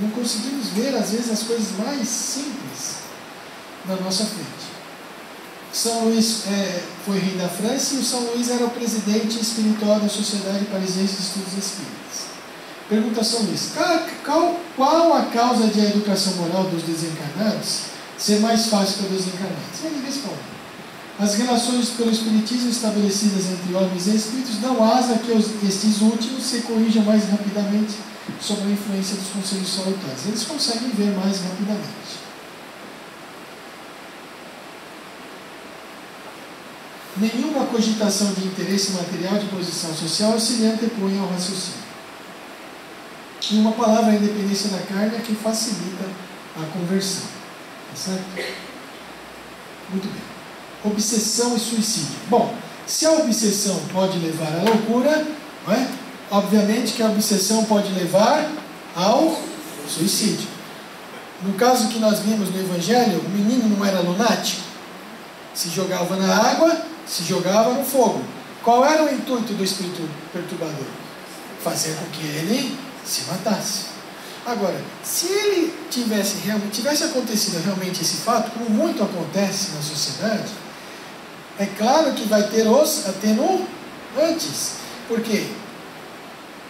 S1: não conseguimos ver, às vezes, as coisas mais simples na nossa frente. São Luís foi rei da França e o São Luís era o presidente espiritual da Sociedade Parisiense de Estudos Espíritas. Pergunta a São Luís, qual a causa de a educação moral dos desencarnados ser mais fácil para os desencarnados? Ele responde, as relações pelo Espiritismo estabelecidas entre homens e espíritos dão asa a que estes últimos se corrijam mais rapidamente sob a influência dos conselhos salutares. Eles conseguem ver mais rapidamente. Nenhuma cogitação de interesse material de posição social se lhe antepõe ao raciocínio. E uma palavra, a independência da carne, é que facilita a conversão. Tá certo? Muito bem. Obsessão e suicídio. Bom, se a obsessão pode levar à loucura, não é? Obviamente que a obsessão pode levar ao suicídio. No caso que nós vimos no Evangelho, o menino não era lunático? Se jogava na água, se jogava no fogo. Qual era o intuito do espírito perturbador? Fazer com que ele se matasse. Agora, se ele tivesse acontecido realmente esse fato, como muito acontece na sociedade, é claro que vai ter os atenuantes. Por quê?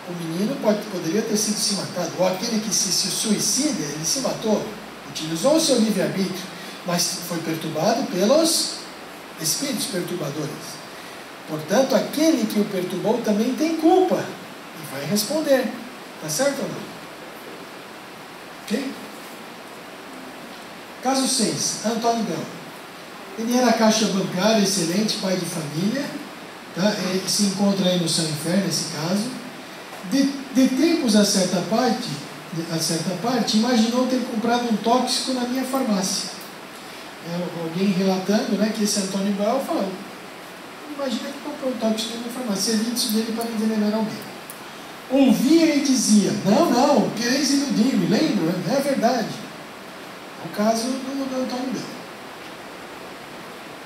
S1: O menino poderia ter sido se matado, ou aquele que se suicida, ele se matou, utilizou o seu livre-arbítrio, mas foi perturbado pelos espíritos perturbadores. Portanto, aquele que o perturbou também tem culpa e vai responder. Tá certo ou não? Ok? Caso 6, Antônio Bell. Ele era caixa bancária, excelente, pai de família, tá? Ele se encontra aí no céu e inferno, nesse caso. De tempos a certa parte, imaginou ter comprado um tóxico na minha farmácia. Alguém relatando, né, que esse Antônio Bell falou: imagina que comprou um tóxico na minha farmácia, serviço dele para envenenar alguém. Ouvia e dizia: não, quereis iludir-me, lembro, não é verdade. É o caso do Antônio Bell.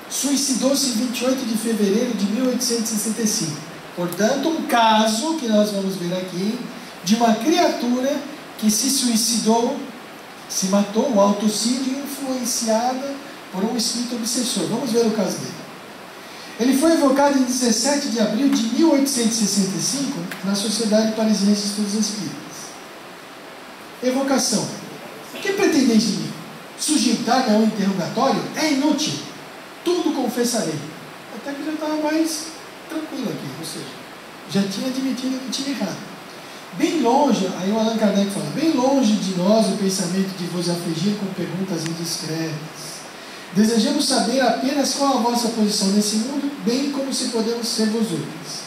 S1: Suicidou-se em 28 de fevereiro de 1865. Portanto, um caso que nós vamos ver aqui, de uma criatura que se suicidou, se matou, um autocídio, influenciada por um espírito obsessor. Vamos ver o caso dele. Ele foi evocado em 17 de abril de 1865 na Sociedade Parisiense dos Espíritos. Evocação. O que pretendeis de mim? Sujetar-me a um interrogatório? É inútil. Tudo confessarei. Até que já estava mais tranquilo aqui, ou seja, já tinha admitido que tinha errado. Bem longe, aí o Allan Kardec fala, bem longe de nós o pensamento de vos afligir com perguntas indiscretas. Desejamos saber apenas qual a vossa posição nesse mundo, bem como se podemos ser vos úteis.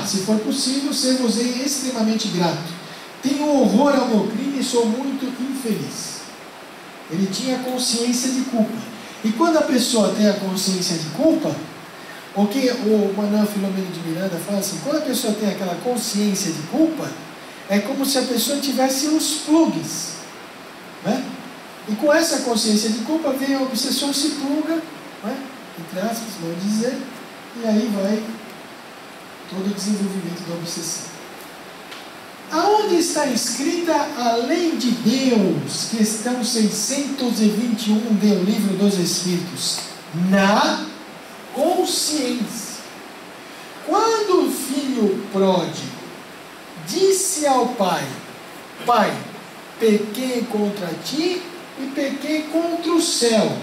S1: Se for possível, ser-vos-ei extremamente grato. Tenho horror ao meu crime e sou muito infeliz. Ele tinha consciência de culpa. E quando a pessoa tem a consciência de culpa, o que o Manuel Filomeno de Miranda fala assim, quando a pessoa tem aquela consciência de culpa, é como se a pessoa tivesse uns plugs, né? E com essa consciência de culpa vem a obsessão, se pluga, né? Entre aspas, vamos dizer, e aí vai todo o desenvolvimento da obsessão. Aonde está escrita a lei de Deus? Questão 621 do Livro dos Espíritos. Na consciência. Quando o filho pródigo disse ao pai: Pai, pequei contra ti e pequei contra o céu,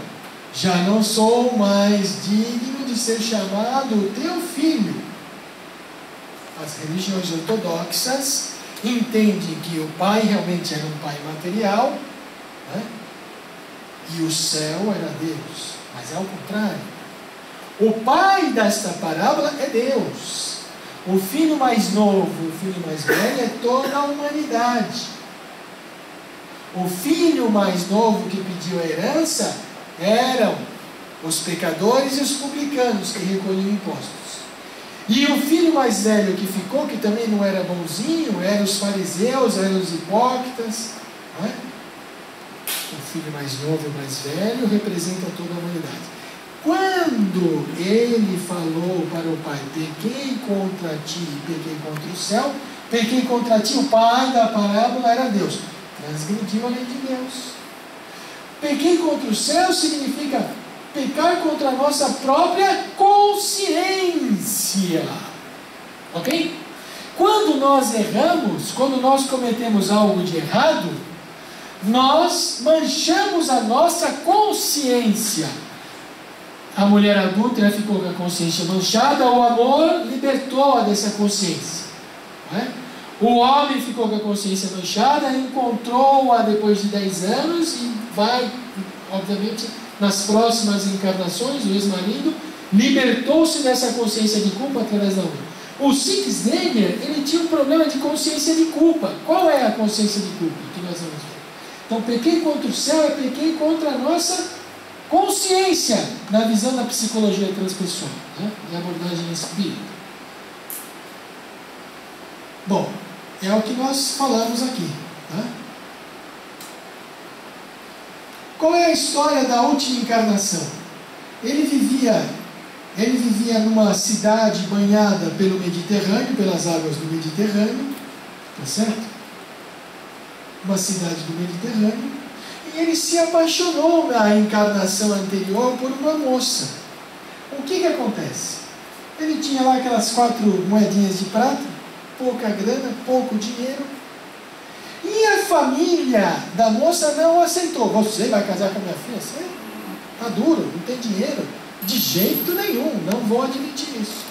S1: já não sou mais digno de ser chamado teu filho. As religiões ortodoxas entendem que o pai realmente era um pai material, né? E o céu era Deus, mas é ao contrário. O pai desta parábola é Deus. O filho mais novo, o filho mais velho é toda a humanidade. O filho mais novo que pediu a herança eram os pecadores e os publicanos que recolhiam impostos. E o filho mais velho que ficou, que também não era bonzinho, eram os fariseus, eram os hipócritas. Não é? O filho mais novo e mais velho representa toda a humanidade. Quando ele falou para o pai: pequei contra ti e pequei contra o céu, pequei contra ti, o pai da parábola era Deus. Transgrediu a lei de Deus. Pequei contra o céu significa pecar contra a nossa própria consciência. Ok? Quando nós erramos, quando nós cometemos algo de errado, nós manchamos a nossa consciência. A mulher adúltera ficou com a consciência manchada, o amor libertou-a dessa consciência. Não é? O homem ficou com a consciência manchada, encontrou-a depois de 10 anos e vai, obviamente, nas próximas encarnações, o ex-marido libertou-se dessa consciência de culpa através da outra. O Csikszentmihalyi, ele tinha um problema de consciência de culpa. Qual é a consciência de culpa que nós vamos ver? Então, pequei contra o céu, eu pequei contra a nossa consciência, na visão da psicologia transpessoal, né? E abordagem espírita. Bom, é o que nós falamos aqui. Né? Qual é a história da última encarnação? Ele vivia numa cidade banhada pelo Mediterrâneo, pelas águas do Mediterrâneo, tá certo? Uma cidade do Mediterrâneo, e ele se apaixonou na encarnação anterior por uma moça. O que acontece? Ele tinha lá aquelas 4 moedinhas de prata, pouca grana, pouco dinheiro, e a família da moça não aceitou. Você vai casar com a minha filha? Você tá duro, não tem dinheiro. De jeito nenhum, não vou admitir isso.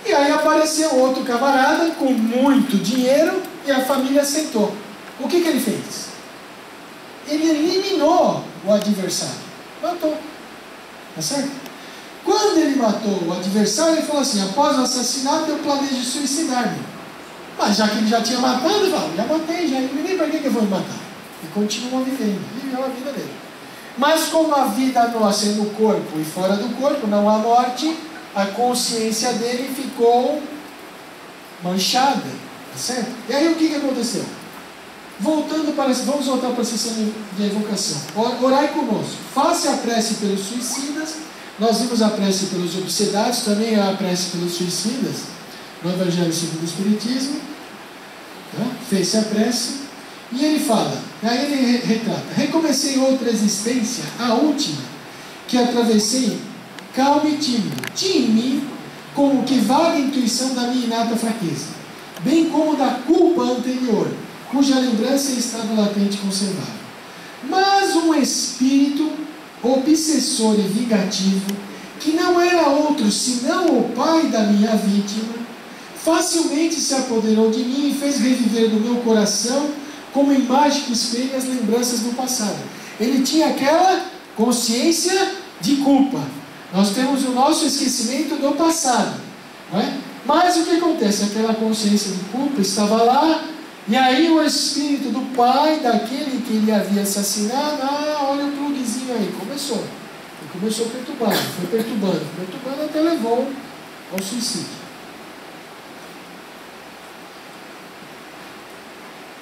S1: E aí apareceu outro camarada com muito dinheiro e a família aceitou. O que ele fez? Ele eliminou o adversário. Matou. Tá certo? Quando ele matou o adversário, ele falou assim: após o assassinato eu planejo suicidar-me. Mas já que ele já tinha matado, ele falou: já matei, já eliminei, para que eu vou me matar? E continuou vivendo, viveu a vida dele. Mas como a vida nossa é no corpo e fora do corpo, não há morte, a consciência dele ficou manchada, tá certo? E aí o que aconteceu? Vamos voltar para a sessão de evocação. Orai conosco. Faça a prece pelos suicidas. Nós vimos a prece pelos obsedados, também há a prece pelos suicidas, no Evangelho segundo o Espiritismo. Tá? Fez-se a prece. E ele fala, aí ele retrata: recomecei outra existência, a última, que atravessei calmo e tímido. Tinha em mim como que vaga intuição da minha inata fraqueza, bem como da culpa anterior, cuja lembrança estava latente e conservável. Mas um espírito obsessor e vingativo, que não era outro senão o pai da minha vítima, facilmente se apoderou de mim e fez reviver no meu coração, como em mágico espelho, as lembranças do passado. Ele tinha aquela consciência de culpa. Nós temos o nosso esquecimento do passado, não é? Mas o que acontece? Aquela consciência de culpa estava lá, e aí o espírito do pai, daquele que ele havia assassinado, olha o pluguezinho aí, começou. Ele começou perturbando, foi perturbando até levou ao suicídio.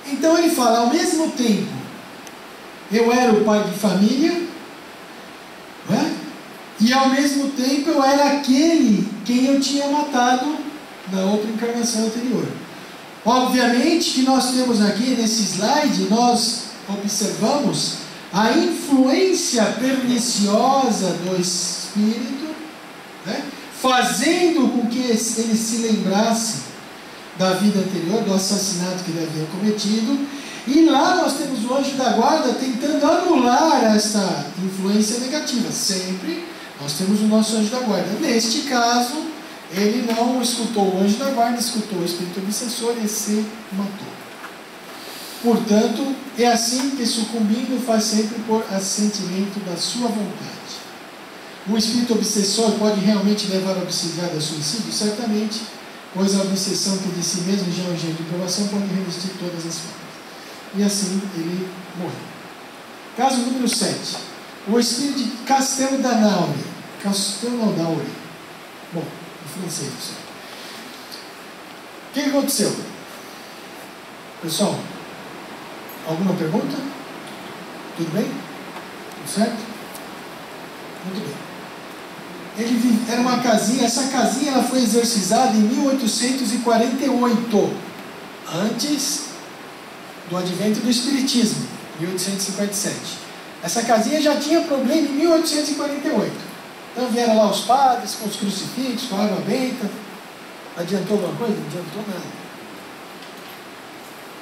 S1: Então ele fala: ao mesmo tempo, eu era o pai de família, não é? E ao mesmo tempo eu era aquele quem eu tinha matado na outra encarnação anterior. Obviamente que nós temos aqui nesse slide, nós observamos a influência perniciosa do espírito, né? Fazendo com que ele se lembrasse da vida anterior, do assassinato que ele havia cometido, e lá nós temos o anjo da guarda tentando anular essa influência negativa. Sempre nós temos o nosso anjo da guarda. Neste caso, ele não escutou o anjo da guarda, escutou o espírito obsessor e se matou. Portanto, é assim que, sucumbindo, faz sempre por assentimento da sua vontade. Um espírito obsessor pode realmente levar ao obsidiado a suicídio? Certamente, pois a obsessão que de si mesmo já é um gênero de provação pode revestir todas as formas. E assim ele morreu. Caso número 7. O espírito de Castelnauri. Bom, em francês. O que aconteceu? Pessoal, alguma pergunta? Tudo bem? Tudo certo? Muito bem. Era uma casinha, essa casinha ela foi exorcizada em 1848, antes do advento do Espiritismo, 1857. Essa casinha já tinha problema em 1848. Então vieram lá os padres com os crucifixos, com a água benta. Adiantou alguma coisa? Não adiantou nada.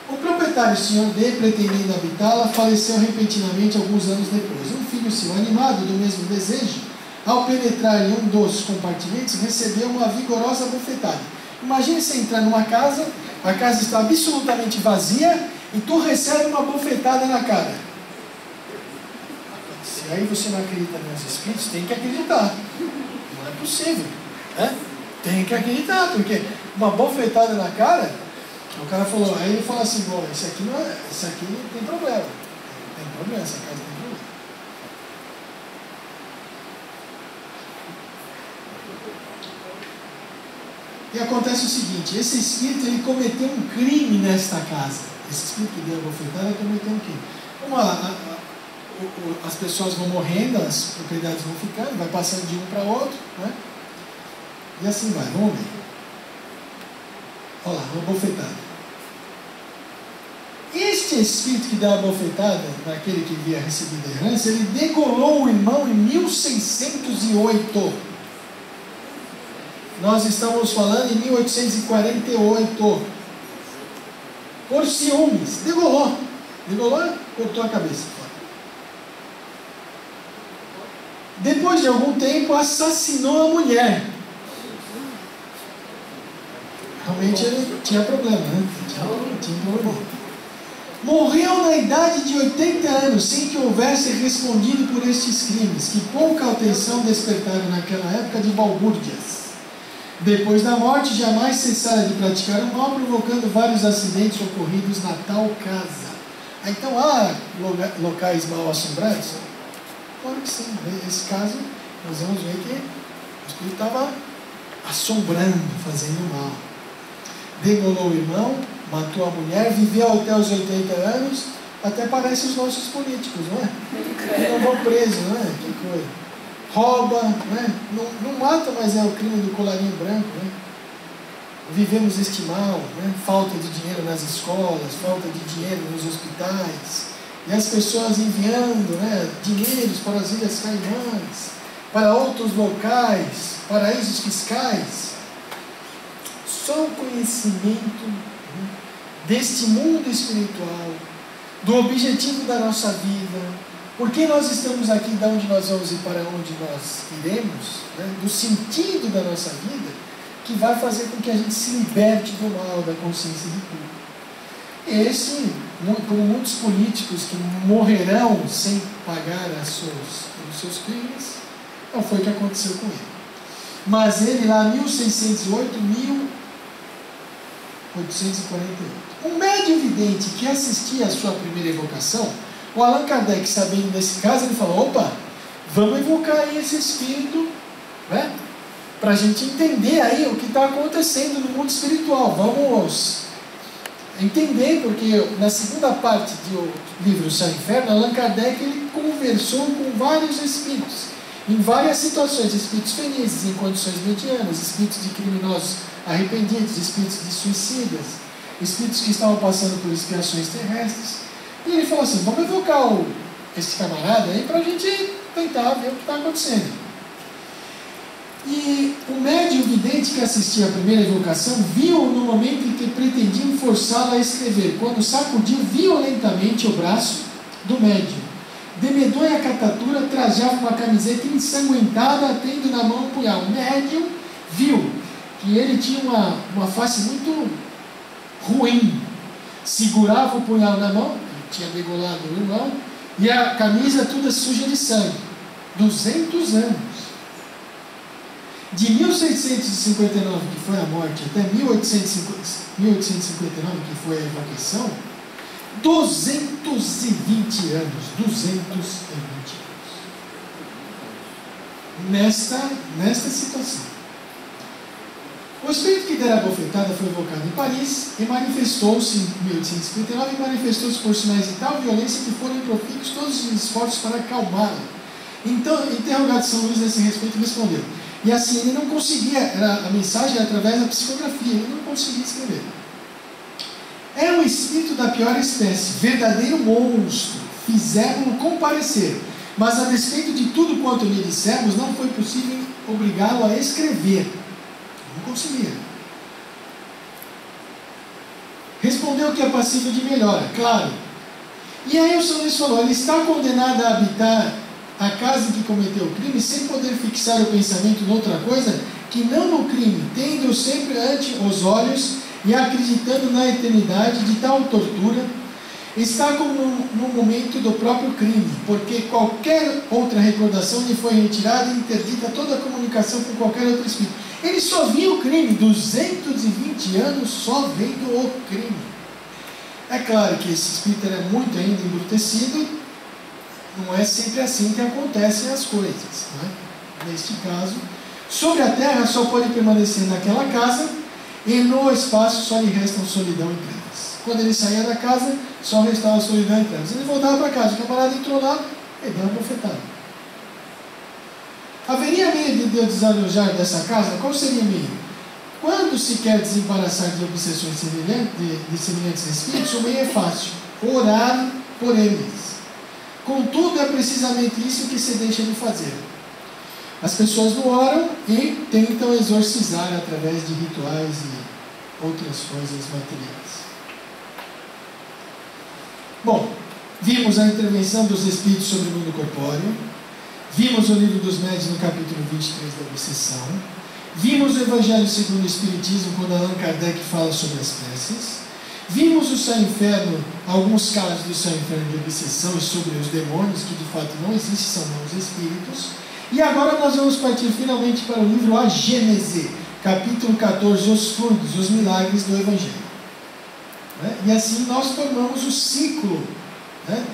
S1: O proprietário, Sr. D, pretendendo habitá-la, faleceu repentinamente alguns anos depois. Um filho seu, animado do mesmo desejo, ao penetrar em um dos compartimentos, recebeu uma vigorosa bufetada. Imagine você entrar numa casa, a casa está absolutamente vazia e tu recebe uma bufetada na cara. Se aí você não acredita nos espíritos, tem que acreditar. Não é possível, né? Tem que acreditar, porque uma bufetada na cara, O cara falou, aí ele falou assim, bom, esse aqui tem problema. Tem problema, essa casa tem problema. E acontece o seguinte, esse espírito ele cometeu um crime nesta casa. Esse espírito que deu a bofetada cometeu um crime. Como as pessoas vão morrendo, as propriedades vão ficando, vai passando de um para outro, né? E assim vai, vamos ver. Olha lá, uma bofetada. Este espírito que deu a bofetada naquele que havia recebido a herança, ele degolou o irmão em 1608. Nós estamos falando em 1848. Por ciúmes. Degolou. Degolou, cortou a cabeça. Depois de algum tempo, assassinou a mulher. Realmente ele tinha problema, né? Tinha problema. Morreu na idade de 80 anos, sem que houvesse respondido por estes crimes, que pouca atenção despertaram naquela época de balbúrdias. Depois da morte, jamais cessara de praticar o mal, provocando vários acidentes ocorridos na tal casa. Então, há locais mal assombrados? Claro que sim. Nesse caso, nós vamos ver que o espírito estava assombrando, fazendo mal. Degolou o irmão, matou a mulher, viveu até os 80 anos, até parece os nossos políticos, não é? Não vão presos, não é? Que coisa. Rouba, né? Não mata, mas é o crime do colarinho branco, né? Vivemos este mal, né? Falta de dinheiro nas escolas, falta de dinheiro nos hospitais, e as pessoas enviando, né, dinheiros para as Ilhas Caimãs, para outros locais, paraísos fiscais. Só o conhecimento, né, deste mundo espiritual, do objetivo da nossa vida, por que nós estamos aqui, de onde nós vamos e para onde nós iremos, né, do sentido da nossa vida, que vai fazer com que a gente se liberte do mal, da consciência de culpa. Esse, como muitos políticos que morrerão sem pagar pelos seus crimes, não foi o que aconteceu com ele. Mas ele lá, 1608, 1848. Um médium vidente que assistia à sua primeira evocação, o Allan Kardec, sabendo desse caso, ele falou, opa, vamos evocar aí esse espírito, né? Para a gente entender aí o que está acontecendo no mundo espiritual. Vamos entender, porque na segunda parte do livro Céu e Inferno, Allan Kardec ele conversou com vários espíritos, em várias situações, espíritos felizes, em condições medianas, espíritos de criminosos arrependidos, espíritos de suicidas, espíritos que estavam passando por expiações terrestres. E ele falou assim, vamos evocar esse camarada aí para a gente tentar ver o que está acontecendo. E o médium vidente que assistia à primeira evocação viu no momento em que pretendiam forçá-lo a escrever, quando sacudiu violentamente o braço do médium. De medonha catatura, trajava uma camiseta ensanguentada, tendo na mão um punhal. O médium viu que ele tinha uma face muito ruim. Segurava o punhal na mão, ele tinha degolado o irmão, e a camisa toda suja de sangue. 200 anos. De 1659, que foi a morte, até 1859, que foi a evocação, 220 anos. 220 anos. Nesta situação. O espírito que dera a bofetada foi evocado em Paris e manifestou-se em 1859 e manifestou-se por sinais de tal violência que foram profícuos todos os esforços para acalmá-la. Então, interrogado São Luís nesse respeito, respondeu. E assim, ele não conseguia, a mensagem era através da psicografia, ele não conseguia escrever. É um espírito da pior espécie, verdadeiro monstro, fizemos-lo comparecer, mas a despeito de tudo quanto lhe dissemos, não foi possível obrigá-lo a escrever. Não conseguia. Respondeu que é passível de melhora, claro. E aí o São Luís falou, ele está condenado a habitar a casa em que cometeu o crime, sem poder fixar o pensamento em outra coisa, que não no crime, tendo-o sempre ante os olhos e acreditando na eternidade de tal tortura, está como no momento do próprio crime, porque qualquer outra recordação lhe foi retirada e interdita toda a comunicação com qualquer outro espírito. Ele só via o crime, 220 anos só vendo o crime. É claro que esse espírito era muito ainda embrutecido, não é sempre assim que acontecem as coisas, né? Neste caso, sobre a terra só pode permanecer naquela casa, e no espaço só lhe restam solidão e trevas. Quando ele saía da casa, só restava solidão e trevas. Ele voltava para casa, o camarada entrou lá, ele deu uma bofetada. Haveria meio de Deus desalojar dessa casa? Qual seria o meio? Quando se quer desembaraçar de obsessões de semelhantes espíritos, o meio é fácil: orar por eles. Contudo, é precisamente isso que se deixa de fazer. As pessoas não oram e tentam exorcizar através de rituais e outras coisas materiais. Bom, vimos a intervenção dos espíritos sobre o mundo corpóreo. Vimos o livro dos médiuns no capítulo 23 da obsessão. Vimos o Evangelho segundo o Espiritismo, quando Allan Kardec fala sobre as preces. Vimos o céu e inferno, alguns casos do céu e inferno de obsessão e sobre os demônios, que de fato não existem, são maus espíritos. E agora nós vamos partir finalmente para o livro A Gênese, capítulo 14, os fluidos, os milagres do Evangelho. E assim nós formamos o ciclo,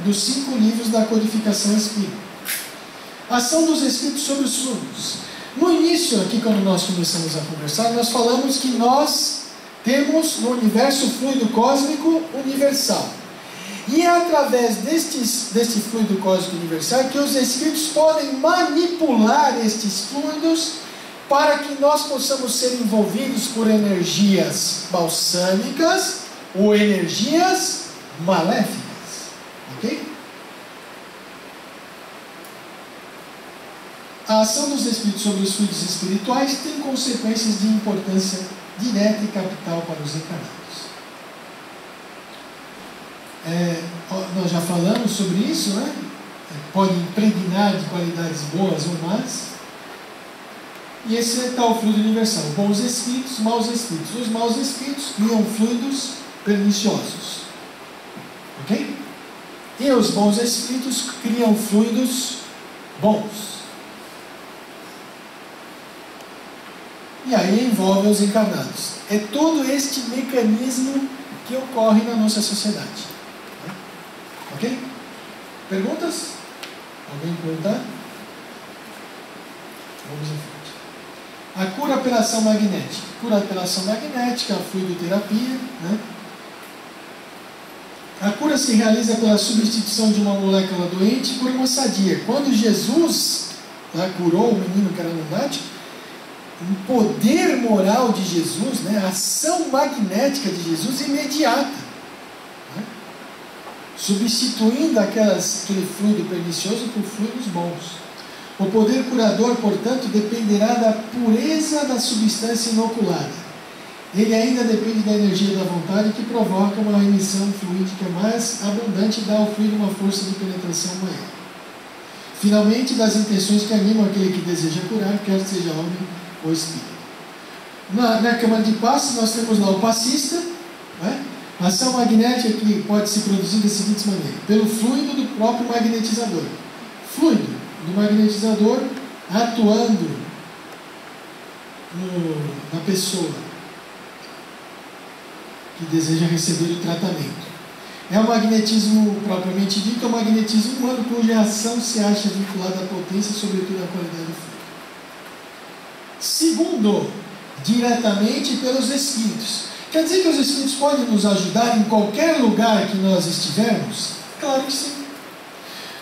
S1: dos 5 livros da codificação espírita. Ação dos espíritos sobre os fluidos. No início, aqui quando nós começamos a conversar, nós falamos que nós temos no universo fluido cósmico universal. E é através deste fluido cósmico universal que os espíritos podem manipular estes fluidos para que nós possamos ser envolvidos por energias balsâmicas ou energias maléficas. Ok? A ação dos espíritos sobre os fluidos espirituais tem consequências de importância direta e capital para os encarnados. Nós já falamos sobre isso, né? Pode impregnar de qualidades boas ou más. E esse é tal fluido universal: bons espíritos, maus espíritos. Os maus espíritos criam fluidos perniciosos. Ok? E os bons espíritos criam fluidos bons. E aí envolve os encarnados. É todo este mecanismo que ocorre na nossa sociedade. Ok? Perguntas? Alguém perguntar? Vamos em frente. A cura pela ação magnética. Cura pela ação magnética, a fluidoterapia. A cura se realiza pela substituição de uma molécula doente por uma sadia. Quando Jesus curou o menino que era lunático, o poder moral de Jesus, a ação magnética de Jesus imediata, substituindo aquele fluido pernicioso por fluidos bons. O poder curador, portanto, dependerá da pureza da substância inoculada. Ele ainda depende da energia da vontade, que provoca uma emissão fluídica mais abundante e dá ao fluido uma força de penetração maior. Finalmente, das intenções que animam aquele que deseja curar, quer seja homem ou espírito. Na câmara de passes nós temos lá o passista, a ação magnética que pode se produzir da seguinte maneira: pelo fluido do próprio magnetizador. Fluido do magnetizador atuando na pessoa que deseja receber o tratamento. É o magnetismo propriamente dito, é o magnetismo humano, cuja ação se acha vinculada à potência e sobretudo à qualidade do fluido. Segundo, diretamente pelos espíritos. Quer dizer que os espíritos podem nos ajudar em qualquer lugar que nós estivermos? Claro que sim.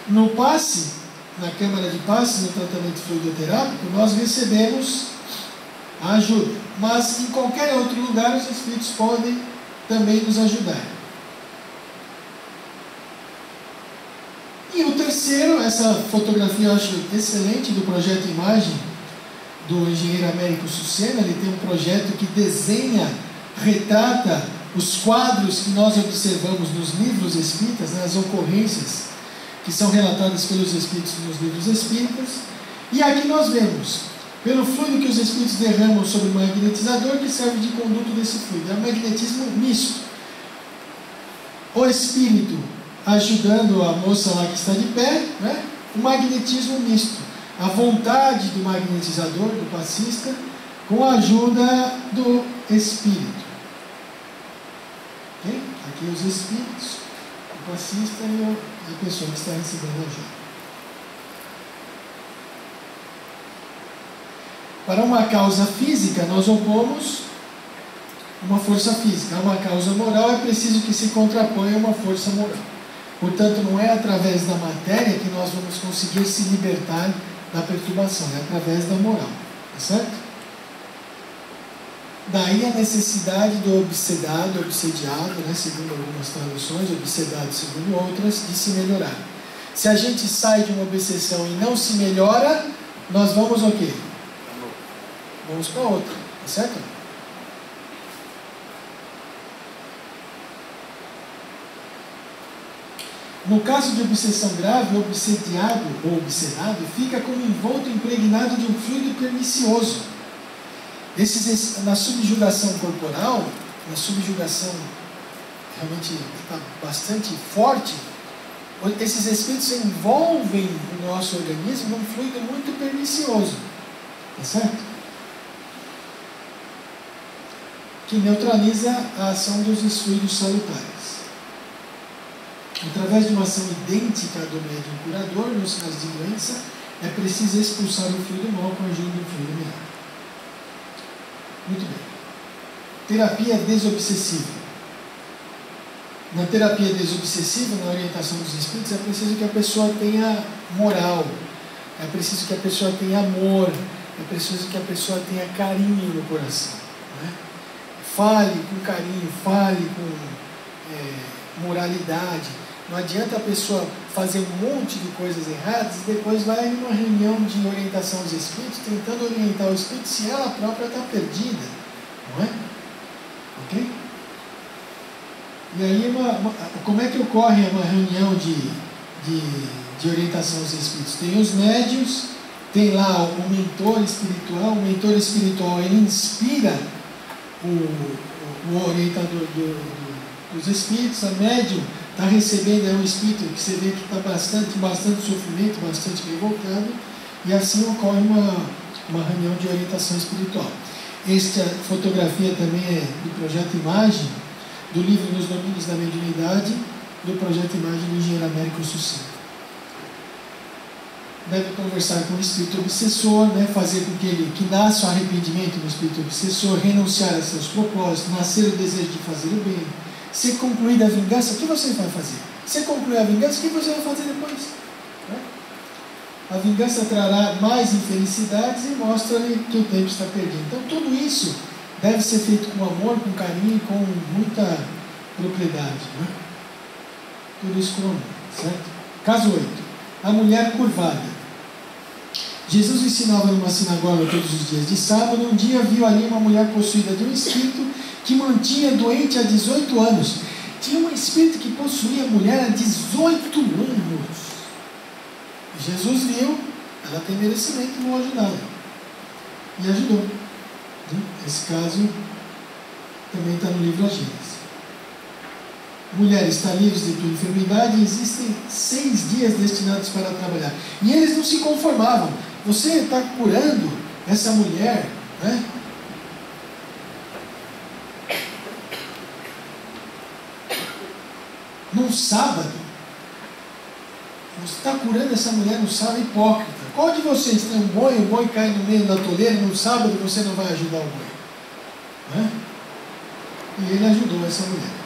S1: No passe, na câmara de passe, no tratamento fluidoterápico, nós recebemos a ajuda. Mas em qualquer outro lugar os espíritos podem também nos ajudar. E o terceiro, essa fotografia eu acho excelente, do projeto Imagem, do engenheiro Américo Sucena. Ele tem um projeto que desenha, retrata os quadros que nós observamos nos livros espíritas, as ocorrências que são relatadas pelos espíritos nos livros espíritas. E aqui nós vemos, pelo fluido que os espíritos derramam sobre o magnetizador, que serve de conduto desse fluido. É um magnetismo misto. O espírito ajudando a moça lá que está de pé, o magnetismo misto. A vontade do magnetizador, do passista, com a ajuda do Espírito. Okay? Aqui os Espíritos, o passista e a pessoa que está recebendo ajuda. Para uma causa física, nós opomos uma força física. A uma causa moral é preciso que se contraponha uma força moral. Portanto, não é através da matéria que nós vamos conseguir se libertar da perturbação, é através da moral. Tá certo? Daí a necessidade do obsedado, obsediado, né, segundo algumas traduções, obsedado segundo outras, de se melhorar. Se a gente sai de uma obsessão e não se melhora, nós vamos o quê? Vamos para outra, tá certo? No caso de obsessão grave, o obsediado ou obsedado fica como envolto impregnado de um fluido pernicioso. Na subjugação corporal, na subjugação realmente está bastante forte, esses espíritos envolvem o nosso organismo num fluido muito pernicioso, tá certo? Que neutraliza a ação dos fluidos salutares. Através de uma ação idêntica do médium curador, nos casos de doença, é preciso expulsar o fluido mau com a ajuda do fluido melhor. Muito bem. Terapia desobsessiva. Na terapia desobsessiva, na orientação dos espíritos, é preciso que a pessoa tenha moral, é preciso que a pessoa tenha amor, é preciso que a pessoa tenha carinho no coração. Né? Fale com carinho, fale com moralidade. Não adianta a pessoa fazer um monte de coisas erradas e depois vai numa reunião de orientação aos espíritos, tentando orientar o espírito se ela própria está perdida. Não é? Ok? E aí, como é que ocorre uma reunião de orientação aos espíritos? Tem os médiuns, tem lá o mentor espiritual. O mentor espiritual, ele inspira o orientador dos espíritos. A médium está recebendo um espírito que você vê que está bastante sofrimento, bastante revoltado, e assim ocorre uma reunião de orientação espiritual. Esta fotografia também é do Projeto Imagem, do livro Nos Domínios da Mediunidade, do Projeto Imagem do engenheiro Américo Sucinto. Deve conversar com o espírito obsessor, né, fazer com que nasça o arrependimento no espírito obsessor, renunciar a seus propósitos, nascer o desejo de fazer o bem. Se concluir a vingança, o que você vai fazer? Se concluir a vingança, o que você vai fazer depois? Né? A vingança trará mais infelicidades e mostra-lhe que o tempo está perdido. Então, tudo isso deve ser feito com amor, com carinho, com muita propriedade. Né? Tudo isso com amor, certo? Caso 8. A mulher curvada. Jesus ensinava numa sinagoga todos os dias de sábado. Um dia viu ali uma mulher possuída de um espírito que mantinha doente há 18 anos. Tinha um espírito que possuía a mulher há 18 anos. Jesus viu, ela tem merecimento, vou ajudá-la. E ajudou. Esse caso também está no livro A Gênesis. Mulheres estão livres de tua enfermidade, existem 6 dias destinados para trabalhar. E eles não se conformavam. Você está curando essa mulher, né? Num sábado. Você está curando essa mulher no sábado, hipócrita. Qual de vocês tem um boi, o boi cai no meio da toleira, no sábado você não vai ajudar o boi? Né? E ele ajudou essa mulher.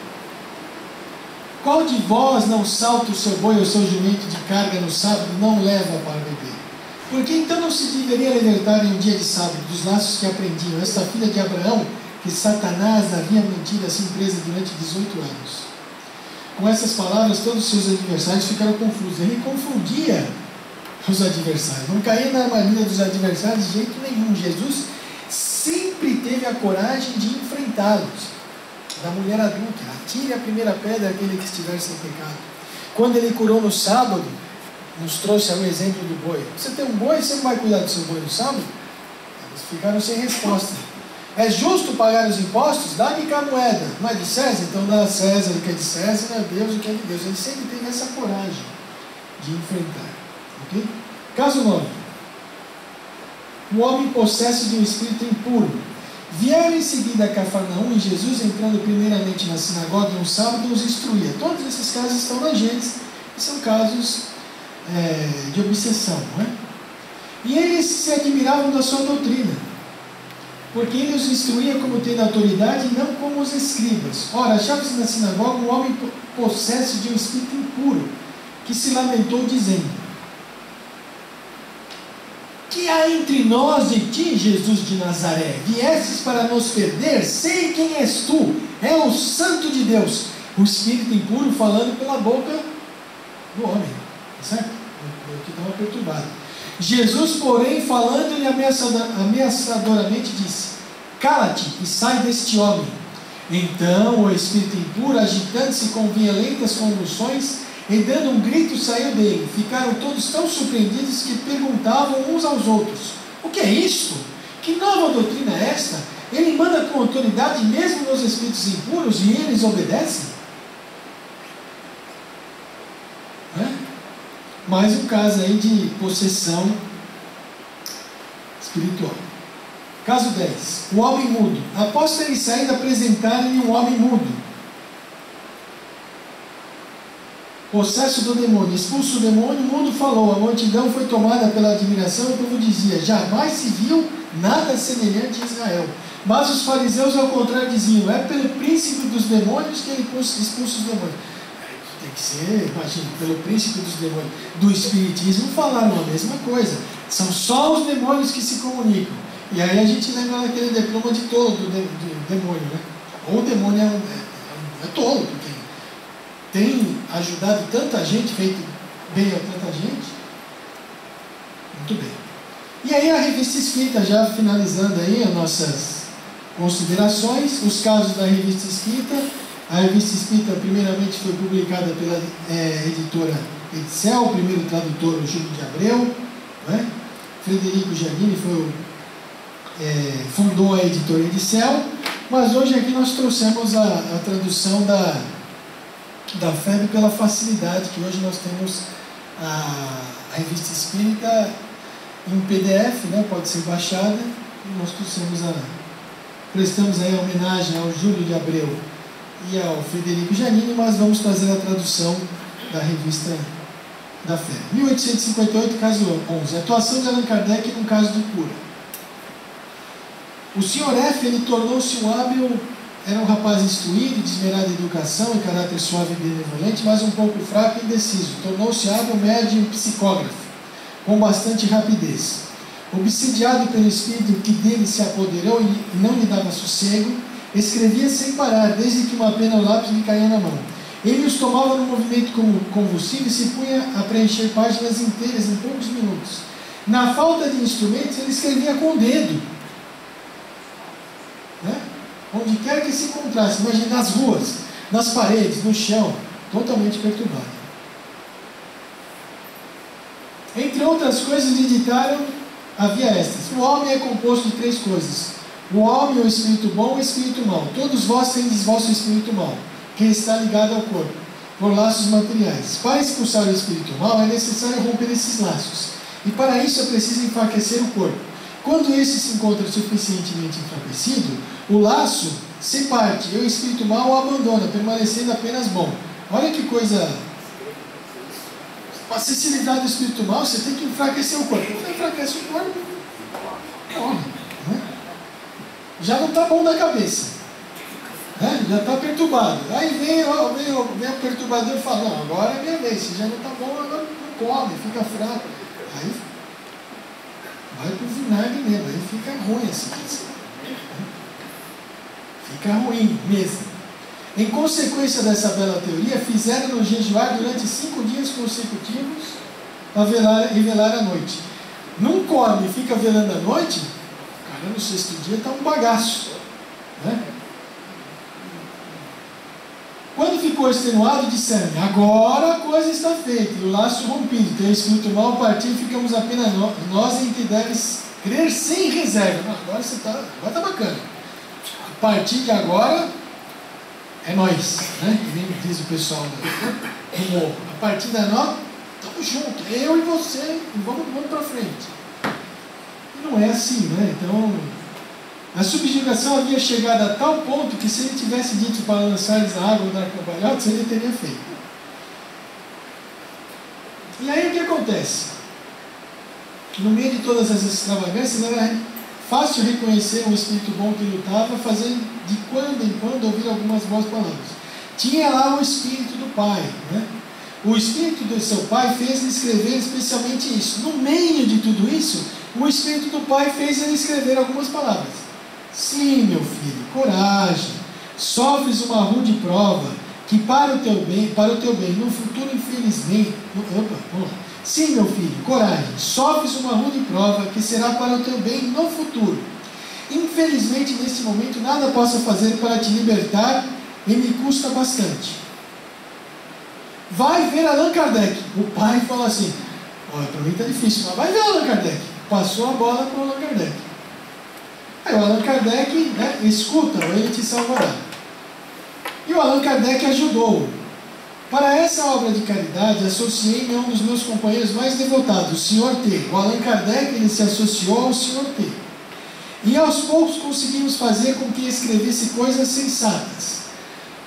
S1: Qual de vós não salta o seu boi ou o seu jumento de carga no sábado e não leva para beber? Porque então não se deveria libertar em um dia de sábado dos laços que aprendiam esta filha de Abraão, que Satanás havia mantido assim presa durante 18 anos. Com essas palavras, todos os seus adversários ficaram confusos. Ele confundia os adversários, não caía na armadilha dos adversários de jeito nenhum. Jesus sempre teve a coragem de enfrentá-los. Da mulher adulta, atire a primeira pedra aquele que estiver sem pecado. Quando ele curou no sábado, nos trouxe o exemplo do boi. Você tem um boi, você não vai cuidar do seu boi no sábado? Eles ficaram sem resposta. É justo pagar os impostos? Dá-me cá a moeda. Não é de César? Então dá a César o que é de César, não é Deus o que é de Deus. Ele sempre teve essa coragem de enfrentar. Ok? Caso 9. um homem possesso de um espírito impuro. Vieram em seguida a Cafarnaum, e Jesus, entrando primeiramente na sinagoga um sábado, os instruía. Todos esses casos estão na Gênesis, e são casos de obsessão, não é? E eles se admiravam da sua doutrina, porque ele os instruía como tendo autoridade e não como os escribas. Ora, achava-se na sinagoga um homem possesso de um espírito impuro, que se lamentou dizendo: que há entre nós e ti, Jesus de Nazaré? Viestes para nos perder? Sei quem és tu, é o Santo de Deus. O espírito impuro falando pela boca do homem, certo? O que estava perturbado. Jesus, porém, falando-lhe ameaçadoramente, disse: cala-te e sai deste homem. Então o espírito impuro, agitando-se com violentas convulsões e dando um grito, saiu dele. Ficaram todos tão surpreendidos que perguntavam uns aos outros: o que é isto? Que nova doutrina é esta? Ele manda com autoridade mesmo nos espíritos impuros e eles obedecem? Mais um caso aí de possessão espiritual. Caso 10. O homem mudo. Após terem saído, apresentaram-lhe um homem mudo, possesso do demônio. Expulso o demônio, o mudo falou. A multidão foi tomada pela admiração e o povo dizia: jamais se viu nada semelhante em Israel. Mas os fariseus, ao contrário, diziam: é pelo príncipe dos demônios que ele expulsa os demônios. Tem que ser, imagina, pelo príncipe dos demônios. Do espiritismo falaram a mesma coisa. São só os demônios que se comunicam. E aí a gente lembra daquele diploma de tolo do demônio, né? Ou o demônio é tolo, porque tem ajudado tanta gente, feito bem a tanta gente. Muito bem. E aí a Revista Espírita, já finalizando aí as nossas considerações, os casos da Revista Espírita. A Revista Espírita, primeiramente, foi publicada pela editora Edicel, o primeiro tradutor, o Júlio de Abreu, né? Frederico Giannini fundou a editora Edicel, mas hoje aqui nós trouxemos a tradução da FEB pela facilidade que hoje nós temos a Revista Espírita em PDF, né? Pode ser baixada, e nós prestamos aí a homenagem ao Júlio de Abreu e ao Frederico Giannini, mas vamos fazer a tradução da revista da fé. 1858, caso 11. Atuação de Allan Kardec num caso de cura. O Sr. F. ele tornou-se um hábil, era um rapaz instruído, de esmerada educação e caráter suave e benevolente, mas um pouco fraco e indeciso. Tornou-se hábil médium psicógrafo, com bastante rapidez. Obsidiado pelo espírito que dele se apoderou e não lhe dava sossego, escrevia sem parar, desde que uma pena ou lápis lhe caía na mão. Ele os tomava num movimento convulsivo e se punha a preencher páginas inteiras em poucos minutos. Na falta de instrumentos, ele escrevia com o dedo, né? Onde quer que se encontrasse, imagina, nas ruas, nas paredes, no chão, totalmente perturbado. Entre outras coisas, lhe ditaram, havia estas: o homem é composto de 3 coisas: o homem, o espírito bom e o espírito mau. Todos vós tendes vosso espírito mau, que está ligado ao corpo, por laços materiais. Para expulsar o espírito mau, é necessário romper esses laços, e para isso é preciso enfraquecer o corpo. Quando esse se encontra suficientemente enfraquecido, o laço se parte e o espírito mau o abandona, permanecendo apenas bom. Olha que coisa! A sensibilidade do espírito mau, você tem que enfraquecer o corpo. Quando enfraquece o corpo, morre, né? Já não está bom da cabeça, né? Já está perturbado. Aí vem o perturbador e fala: não, agora é minha vez. Se já não está bom, agora não come, fica fraco. Aí vai para o vinagre mesmo, aí fica ruim a situação. Fica ruim mesmo. Em consequência dessa bela teoria, fizeram-no jejuar durante 5 dias consecutivos para velar a noite. Não come e fica velando a noite, cara, no 6º dia está um bagaço, né? Quando ficou extenuado, disseram: agora a coisa está feita, e o laço rompido, tem o espírito mau partido, ficamos apenas nós em que deves crer sem reserva. Não, agora está bacana. A partir de agora é nós, né? Que nem diz o pessoal do morro. A partir da nós, estamos juntos, eu e você, e vamos para frente. E não é assim, né? Então, a subjugação havia chegado a tal ponto que se ele tivesse dito para lançar eles na água ou dar cambalhotas, ele teria feito. E aí o que acontece? No meio de todas essas extravagâncias, era fácil reconhecer um espírito bom que lutava, fazendo de quando em quando ouvir algumas boas palavras. Tinha lá o espírito do pai, né? O espírito do seu pai fez ele escrever especialmente isso. No meio de tudo isso, o espírito do pai fez ele escrever algumas palavras. Sim, meu filho, coragem. Sofres uma rude prova, que para o teu bem, no futuro infelizmente... Opa, vamos lá. Sim, meu filho, coragem. Sofres uma rude prova, que será para o teu bem no futuro. Infelizmente, neste momento, nada posso fazer para te libertar e me custa bastante. Vai ver Allan Kardec. O pai falou assim, olha, para mim está difícil, mas vai ver Allan Kardec. Passou a bola para o Allan Kardec. Aí o Allan Kardec, né, escuta, ele te salvará. E o Allan Kardec ajudou. Para essa obra de caridade, associei-me a um dos meus companheiros mais devotados, o Sr. T. O Allan Kardec, ele se associou ao Sr. T. E aos poucos conseguimos fazer com que escrevesse coisas sensatas.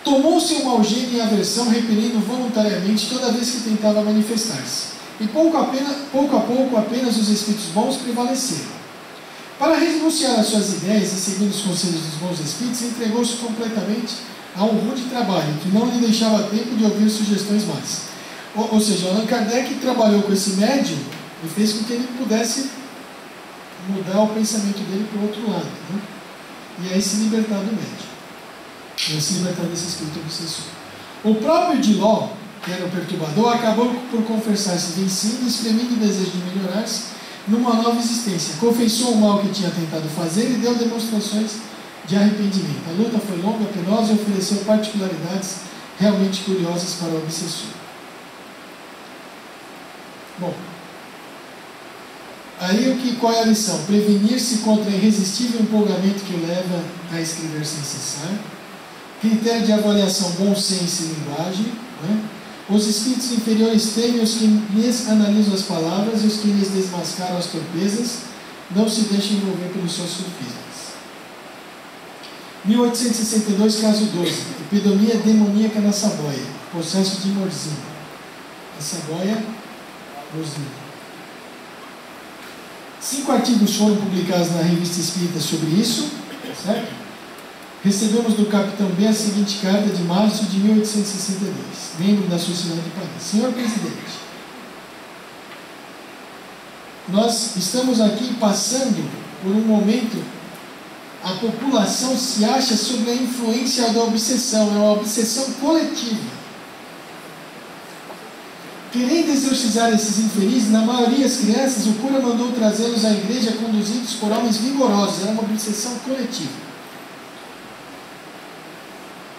S1: Tomou-se uma algema e aversão, repelindo voluntariamente toda vez que tentava manifestar-se. E pouco a pouco apenas os espíritos bons prevaleceram. Para renunciar às suas ideias e seguir os conselhos dos bons espíritos, entregou-se completamente a um rude trabalho, que não lhe deixava tempo de ouvir sugestões más. Ou seja, Allan Kardec trabalhou com esse médium e fez com que ele pudesse mudar o pensamento dele para o outro lado, né? E aí se libertar do médium. E se libertar desse espírito obsessor. O próprio Diló, que era o perturbador, acabou por confessar-se vencido, exprimindo o desejo de melhorar-se numa nova existência. Confessou o mal que tinha tentado fazer e deu demonstrações de arrependimento. A luta foi longa, penosa e ofereceu particularidades realmente curiosas para o obsessor. Bom, aí qual é a lição? Prevenir-se contra o irresistível empolgamento que o leva a escrever sem cessar. Critério de avaliação, bom senso e linguagem, né? Os espíritos inferiores temem os que lhes analisam as palavras e os que lhes desmascaram as torpezas, não se deixam envolver pelos seus sofismas. 1862, caso 12. Epidemia demoníaca na Saboia. Processo de Morzinho. A Saboia, Morzinho. 5 artigos foram publicados na Revista Espírita sobre isso, certo? Recebemos do capitão B a seguinte carta de março de 1862, membro da Sociedade de Paris. Senhor Presidente, nós estamos aqui passando por um momento, a população se acha sob a influência da obsessão, é uma obsessão coletiva. Querendo exorcizar esses infelizes, na maioria as crianças, o cura mandou trazê-los à igreja conduzidos por homens vigorosos, era uma obsessão coletiva.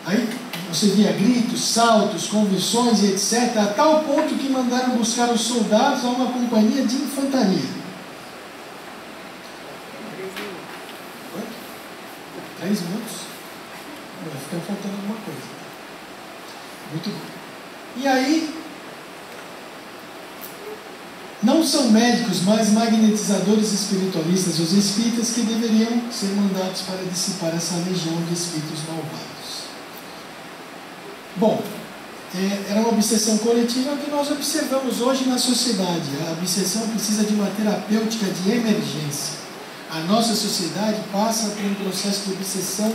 S1: Aí você via gritos, saltos, convulsões e etc., a tal ponto que mandaram buscar os soldados a uma companhia de infantaria. 3 minutos? Fica faltando alguma coisa. Muito bom. E aí, não são médicos, mas magnetizadores espiritualistas, os espíritas, que deveriam ser mandados para dissipar essa legião de espíritos malvados. Bom, era uma obsessão coletiva que nós observamos hoje na sociedade. A obsessão precisa de uma terapêutica de emergência. A nossa sociedade passa por um processo de obsessão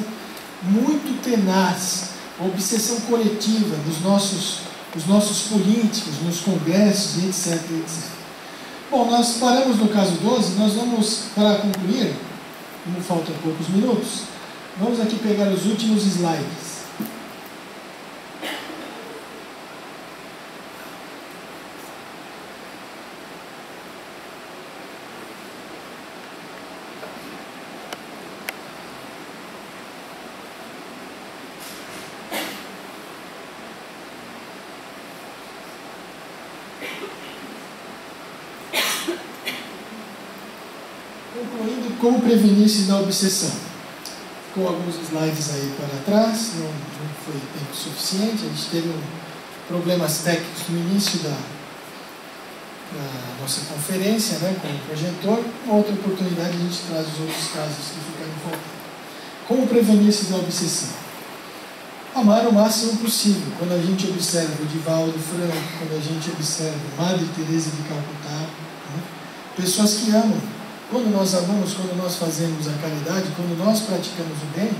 S1: muito tenaz, a obsessão coletiva dos nossos políticos, nos congressos, etc, etc. Bom, nós paramos no caso 12, nós vamos, para concluir, como faltam poucos minutos, vamos aqui pegar os últimos slides. Concluindo, como prevenir-se da obsessão. Ficou alguns slides aí para trás, não foi tempo suficiente, a gente teve problemas técnicos no início na nossa conferência, né, com o projetor. Uma outra oportunidade a gente traz os outros casos que ficaram faltando. Como prevenir-se da obsessão? Amar o máximo possível. Quando a gente observa o Divaldo Franco, quando a gente observa Madre Teresa de Calcutá, né, pessoas que amam. Quando nós amamos, quando nós fazemos a caridade, quando nós praticamos o bem,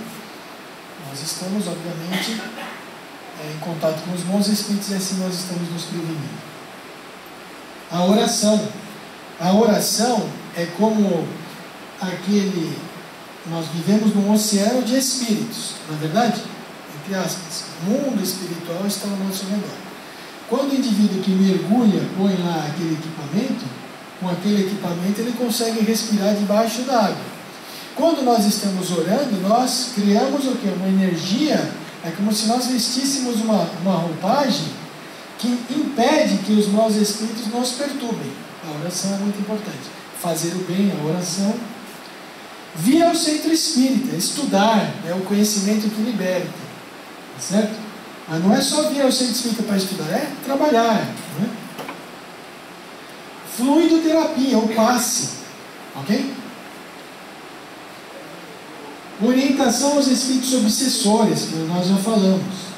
S1: nós estamos, obviamente, em contato com os bons espíritos, e assim nós estamos nos prevenindo. A oração. A oração é como aquele... Nós vivemos num oceano de espíritos, não é verdade? Entre aspas. O mundo espiritual está ao nosso redor. Quando o indivíduo que mergulha põe lá aquele equipamento, com aquele equipamento ele consegue respirar debaixo da água. Quando nós estamos orando, nós criamos o quê? Uma energia, é como se nós vestíssemos uma roupagem que impede que os maus espíritos nos perturbem. A oração é muito importante. Fazer o bem, a oração. Vir ao centro espírita, estudar, é o conhecimento que liberta, certo? Mas não é só vir ao centro espírita para estudar, é trabalhar, né? Fluidoterapia, o passe, ok? Orientação aos espíritos obsessores, que nós já falamos.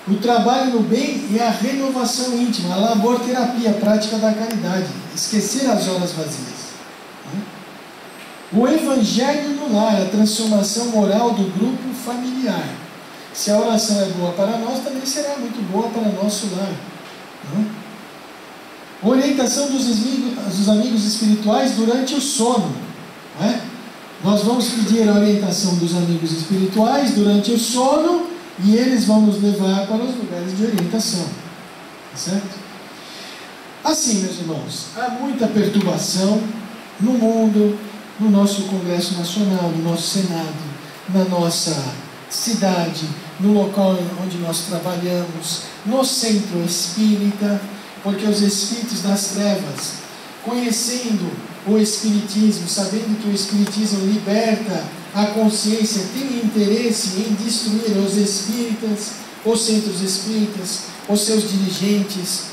S1: O trabalho no bem e a renovação íntima, a laborterapia, a prática da caridade, esquecer as horas vazias. O evangelho no lar, a transformação moral do grupo familiar. Se a oração é boa para nós, também será muito boa para nosso lar. Orientação dos amigos espirituais durante o sono. Nós vamos pedir a orientação dos amigos espirituais durante o sono e eles vão nos levar para os lugares de orientação. Certo? Assim, meus irmãos, há muita perturbação no mundo, no nosso Congresso Nacional, no nosso Senado, na nossa cidade, no local onde nós trabalhamos, no centro espírita, porque os espíritos das trevas, conhecendo o espiritismo, sabendo que o espiritismo liberta a consciência, tem interesse em destruir os espíritas, os centros espíritas, os seus dirigentes,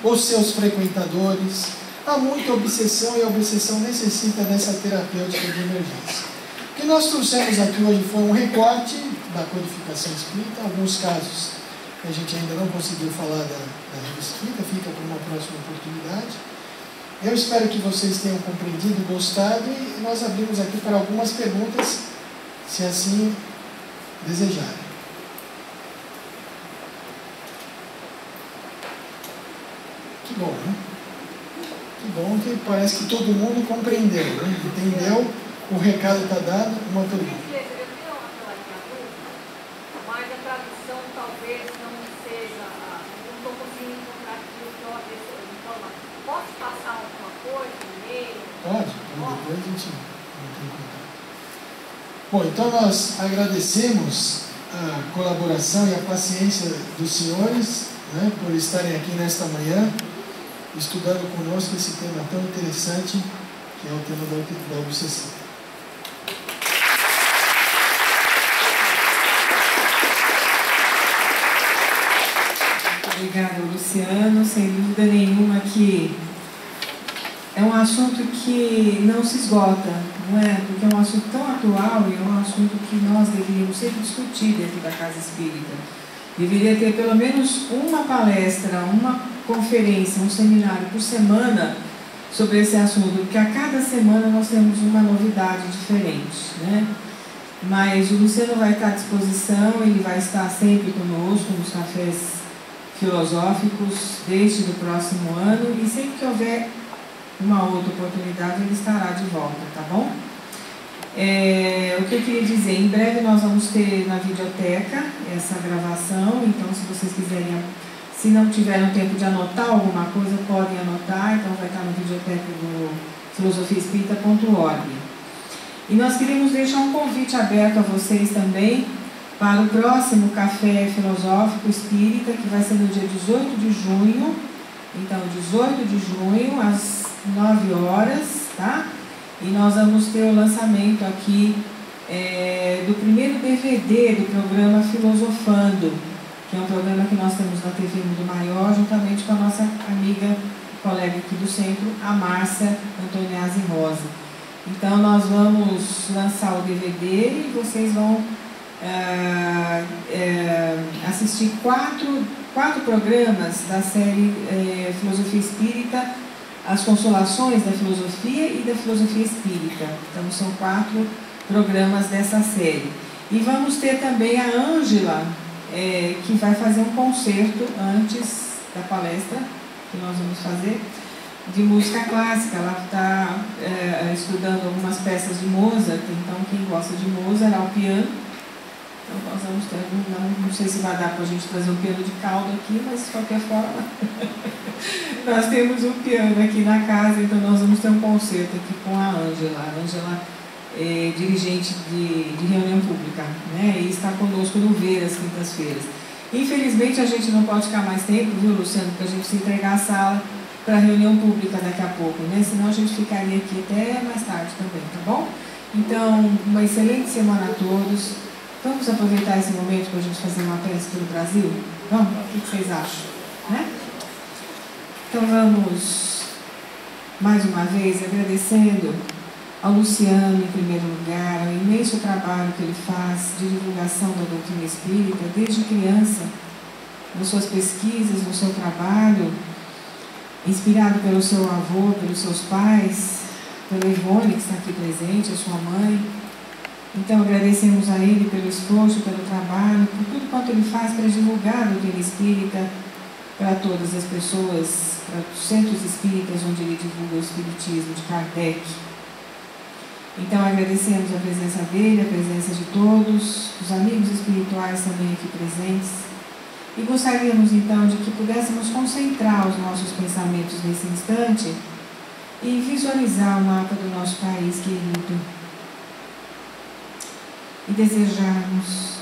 S1: os seus frequentadores. Há muita obsessão e a obsessão necessita dessa terapêutica de emergência. O que nós trouxemos aqui hoje foi um recorte da codificação espírita, alguns casos que a gente ainda não conseguiu falar da revista espírita, fica para uma próxima oportunidade. Eu espero que vocês tenham compreendido, gostado, e nós abrimos aqui para algumas perguntas, se assim desejarem. Que bom, né? Que bom que parece que todo mundo compreendeu, né? Entendeu? O recado está dado, uma pergunta.
S3: Mas a tradução talvez não seja, não estou conseguindo encontrar aqui o que eu abri. Posso passar alguma coisa no e-mail?
S1: Pode, então depois a gente não tem contato. Bom, então nós agradecemos a colaboração e a paciência dos senhores, né, por estarem aqui nesta manhã, estudando conosco esse tema tão interessante, que é o tema da obsessão.
S4: Obrigada, Luciano. Sem dúvida nenhuma que é um assunto que não se esgota, não é? Porque é um assunto tão atual e é um assunto que nós deveríamos sempre discutir dentro da Casa Espírita. Deveria ter pelo menos uma palestra, uma conferência, um seminário por semana sobre esse assunto, porque a cada semana nós temos uma novidade diferente, né? Mas o Luciano vai estar à disposição, ele vai estar sempre conosco nos cafés filosóficos desde o próximo ano, e sempre que houver uma outra oportunidade ele estará de volta, tá bom? O que eu queria dizer, em breve nós vamos ter na videoteca essa gravação, então se vocês quiserem, se não tiverem tempo de anotar alguma coisa, podem anotar, então vai estar na videoteca do filosofiaespírita.org. E nós queríamos deixar um convite aberto a vocês também para o próximo Café Filosófico Espírita, que vai ser no dia 18 de junho, então 18 de junho, às 9 horas, tá? E nós vamos ter o lançamento aqui do primeiro DVD do programa Filosofando, que é um programa que nós temos na TV Mundo Maior, juntamente com a nossa amiga colega aqui do centro, a Márcia Antoniazzi Rosa. Então nós vamos lançar o DVD e vocês vão assistir quatro programas da série Filosofia Espírita, as Consolações da Filosofia e da Filosofia Espírita. Então são 4 programas dessa série. E vamos ter também a Ângela, que vai fazer um concerto antes da palestra que nós vamos fazer, de música clássica. Ela está estudando algumas peças de Mozart, então quem gosta de Mozart ao piano. Então nós vamos ter, não sei se vai dar para a gente trazer um piano de cauda aqui, mas de qualquer forma nós temos um piano aqui na casa, então nós vamos ter um concerto aqui com a Ângela. A Ângela é dirigente de reunião pública, né? E está conosco no Ver às quintas-feiras. Infelizmente a gente não pode ficar mais tempo, viu, Luciano, porque a gente precisa entregar a sala para a reunião pública daqui a pouco, né? Senão a gente ficaria aqui até mais tarde também, tá bom? Então, uma excelente semana a todos. Vamos aproveitar esse momento para a gente fazer uma prece pelo Brasil? Vamos? O que vocês acham? Né? Então vamos, mais uma vez, agradecendo ao Luciano, em primeiro lugar, ao imenso trabalho que ele faz de divulgação da doutrina espírita, desde criança, nas suas pesquisas, no seu trabalho, inspirado pelo seu avô, pelos seus pais, pela Ivone, que está aqui presente, a sua mãe. Então agradecemos a ele pelo esforço, pelo trabalho, por tudo quanto ele faz para divulgar a doutrina espírita para todas as pessoas, para os centros espíritas onde ele divulga o espiritismo de Kardec. Então agradecemos a presença dele, a presença de todos, os amigos espirituais também aqui presentes. E gostaríamos então de que pudéssemos concentrar os nossos pensamentos nesse instante e visualizar o mapa do nosso país querido. E desejarmos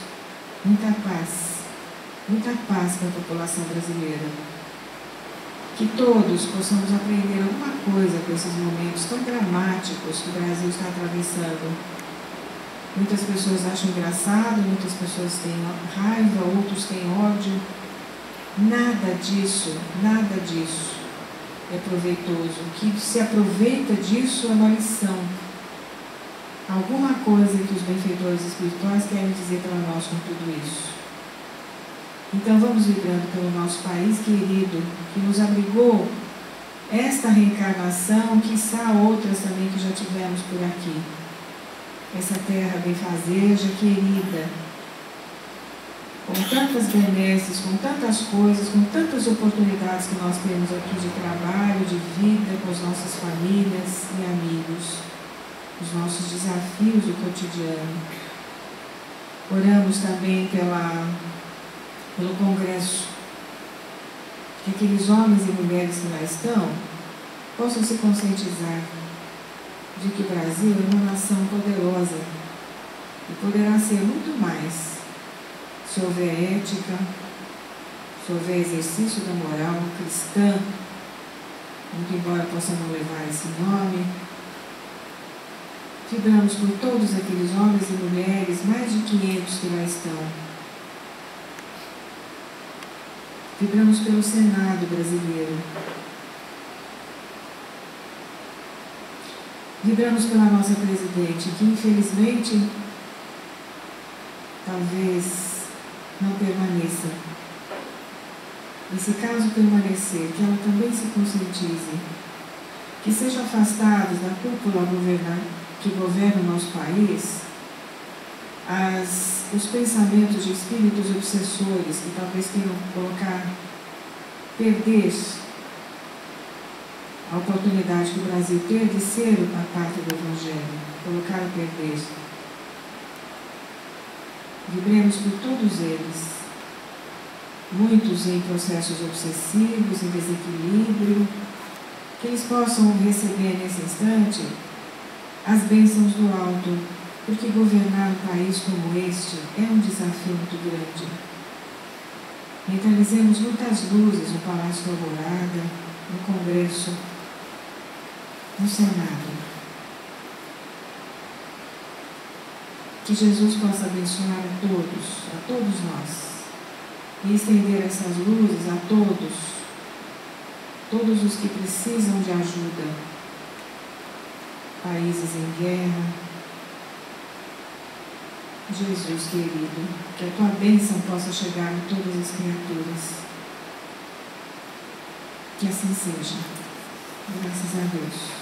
S4: muita paz para a população brasileira. Que todos possamos aprender alguma coisa com esses momentos tão dramáticos que o Brasil está atravessando. Muitas pessoas acham engraçado, muitas pessoas têm raiva, outros têm ódio. Nada disso é proveitoso. O que se aproveita disso é uma lição. Alguma coisa que os benfeitores espirituais querem dizer para nós com tudo isso. Então vamos vibrando pelo nosso país querido, que nos abrigou esta reencarnação, quiçá outras também que já tivemos por aqui. Essa terra benfazeja, querida, com tantas benesses, com tantas coisas, com tantas oportunidades que nós temos aqui de trabalho, de vida, com as nossas famílias e amigos, os nossos desafios do cotidiano. Oramos também pelo Congresso, que aqueles homens e mulheres que lá estão possam se conscientizar de que o Brasil é uma nação poderosa e poderá ser muito mais se houver ética, se houver exercício da moral cristã, muito embora possa não levar esse nome. Vibramos por todos aqueles homens e mulheres, mais de 500 que lá estão. Vibramos pelo Senado brasileiro. Vibramos pela nossa presidente, que infelizmente talvez não permaneça. E se caso permanecer, que ela também se conscientize, que sejam afastados da cúpula que governa o nosso país os pensamentos de espíritos obsessores que talvez queiram perder a oportunidade que o Brasil tem de ser a pátria do Evangelho, colocar a perder. Vibremos por todos eles, muitos em processos obsessivos, em desequilíbrio, que eles possam receber nesse instante as bênçãos do alto, porque governar um país como este é um desafio muito grande. Mentalizemos muitas luzes no Palácio da Alvorada, no Congresso, no Senado. Que Jesus possa abençoar a todos nós, e estender essas luzes a todos, todos os que precisam de ajuda, países em guerra. Jesus querido, que a tua bênção possa chegar a todas as criaturas. Que assim seja. Graças a Deus.